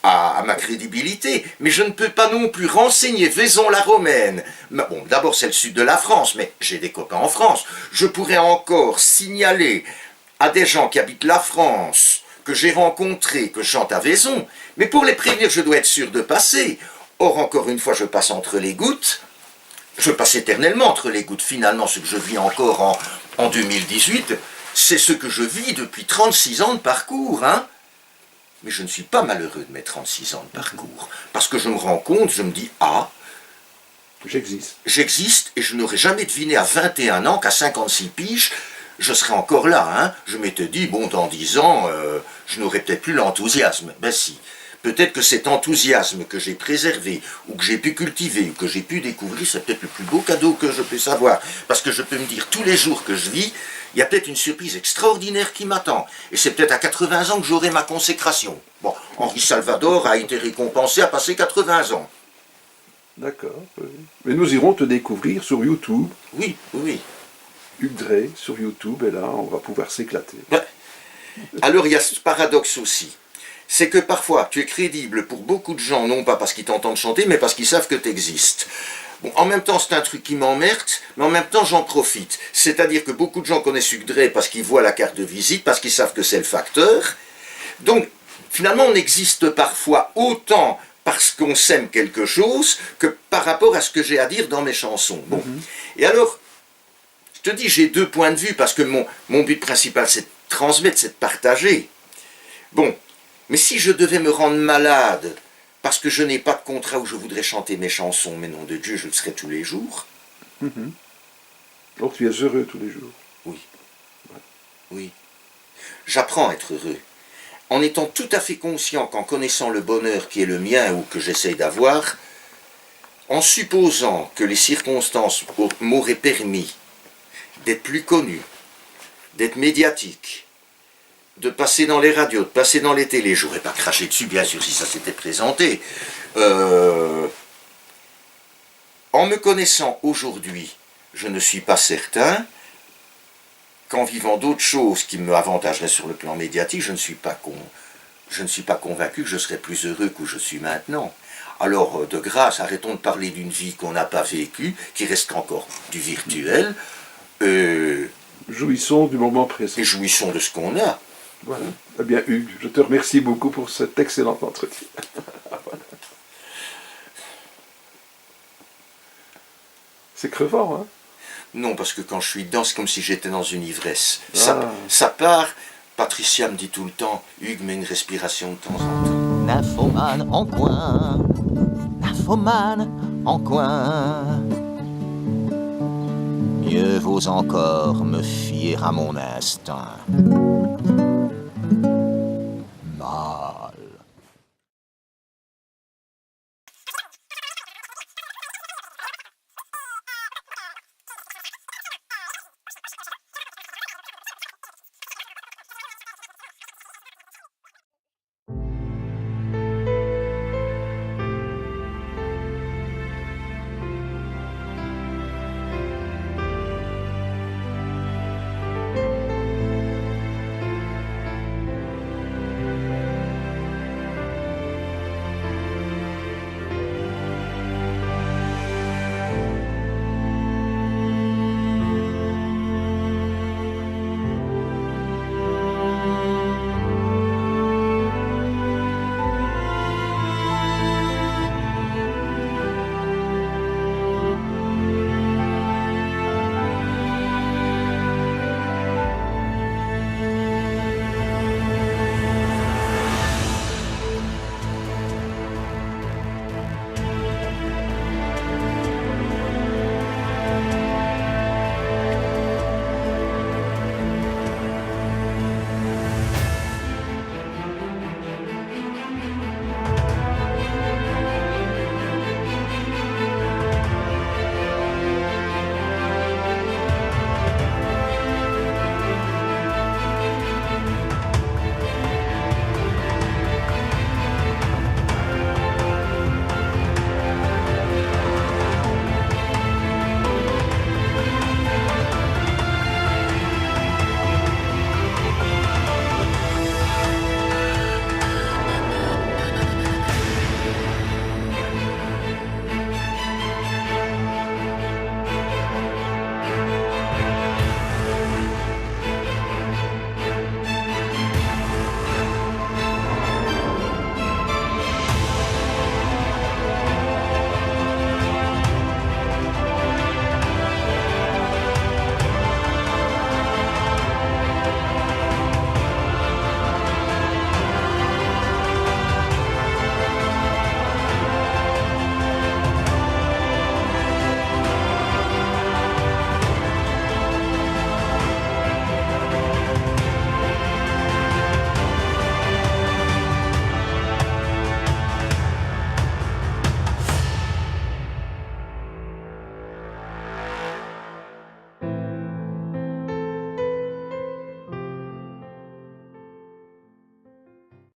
à ma crédibilité, mais je ne peux pas non plus renseigner Vaison-la-Romaine. Bon, d'abord c'est le sud de la France, mais j'ai des copains en France. Je pourrais encore signaler à des gens qui habitent la France, que j'ai rencontrés, que je chante à Vaison, mais pour les prévenir, je dois être sûr de passer. Or, encore une fois, je passe entre les gouttes, je passe éternellement entre les gouttes. Finalement, ce que je vis encore en 2018, c'est ce que je vis depuis 36 ans de parcours, hein. Mais je ne suis pas malheureux de mes 36 ans de parcours, parce que je me rends compte, je me dis, ah, j'existe, et je n'aurais jamais deviné à 21 ans qu'à 56 piges, je serais encore là, hein. Je m'étais dit, bon, dans 10 ans, je n'aurais peut-être plus l'enthousiasme. Ben si. Peut-être que cet enthousiasme que j'ai préservé, ou que j'ai pu cultiver, ou que j'ai pu découvrir, c'est peut-être le plus beau cadeau que je puisse avoir. Parce que je peux me dire, tous les jours que je vis, il y a peut-être une surprise extraordinaire qui m'attend. Et c'est peut-être à 80 ans que j'aurai ma consécration. Bon, Henri Salvador a été récompensé à passer 80 ans. D'accord. Oui. Mais nous irons te découvrir sur YouTube. Oui, oui. Hugues Dray sur YouTube, et là, on va pouvoir s'éclater. Ben, alors, il y a ce paradoxe aussi. C'est que parfois, tu es crédible pour beaucoup de gens, non pas parce qu'ils t'entendent chanter, mais parce qu'ils savent que tu existes. Bon, en même temps, c'est un truc qui m'emmerde, mais en même temps, j'en profite. C'est-à-dire que beaucoup de gens connaissent Hugues Dray parce qu'ils voient la carte de visite, parce qu'ils savent que c'est le facteur. Donc, finalement, on existe parfois autant parce qu'on sème quelque chose que par rapport à ce que j'ai à dire dans mes chansons. Bon. Et alors, je te dis, j'ai deux points de vue, parce que mon but principal, c'est de transmettre, c'est de partager. Bon, mais si je devais me rendre malade parce que je n'ai pas de contrat où je voudrais chanter mes chansons, mais nom de Dieu, je le serais tous les jours. Donc tu es heureux tous les jours. Oui. Oui. J'apprends à être heureux. En étant tout à fait conscient qu'en connaissant le bonheur qui est le mien ou que j'essaye d'avoir, en supposant que les circonstances m'auraient permis d'être plus connu, d'être médiatique, de passer dans les radios, de passer dans les télés, j'aurais pas craché dessus, bien sûr, si ça s'était présenté. En me connaissant aujourd'hui, je ne suis pas certain qu'en vivant d'autres choses qui me avantageraient sur le plan médiatique, je ne suis pas convaincu que je serais plus heureux que je suis maintenant. Alors, de grâce, arrêtons de parler d'une vie qu'on n'a pas vécue, qui reste encore du virtuel. Jouissons du moment présent. Et jouissons de ce qu'on a. Voilà. Eh bien, Hugues, je te remercie beaucoup pour cet excellent entretien. Voilà. C'est crevant, hein? Non, parce que quand je suis dedans, c'est comme si j'étais dans une ivresse. Ça part, Patricia me dit tout le temps, Hugues met une respiration de temps en temps. Nymphomane en coin, nymphomane en coin. Mieux vaut encore me fier à mon instinct. Mal.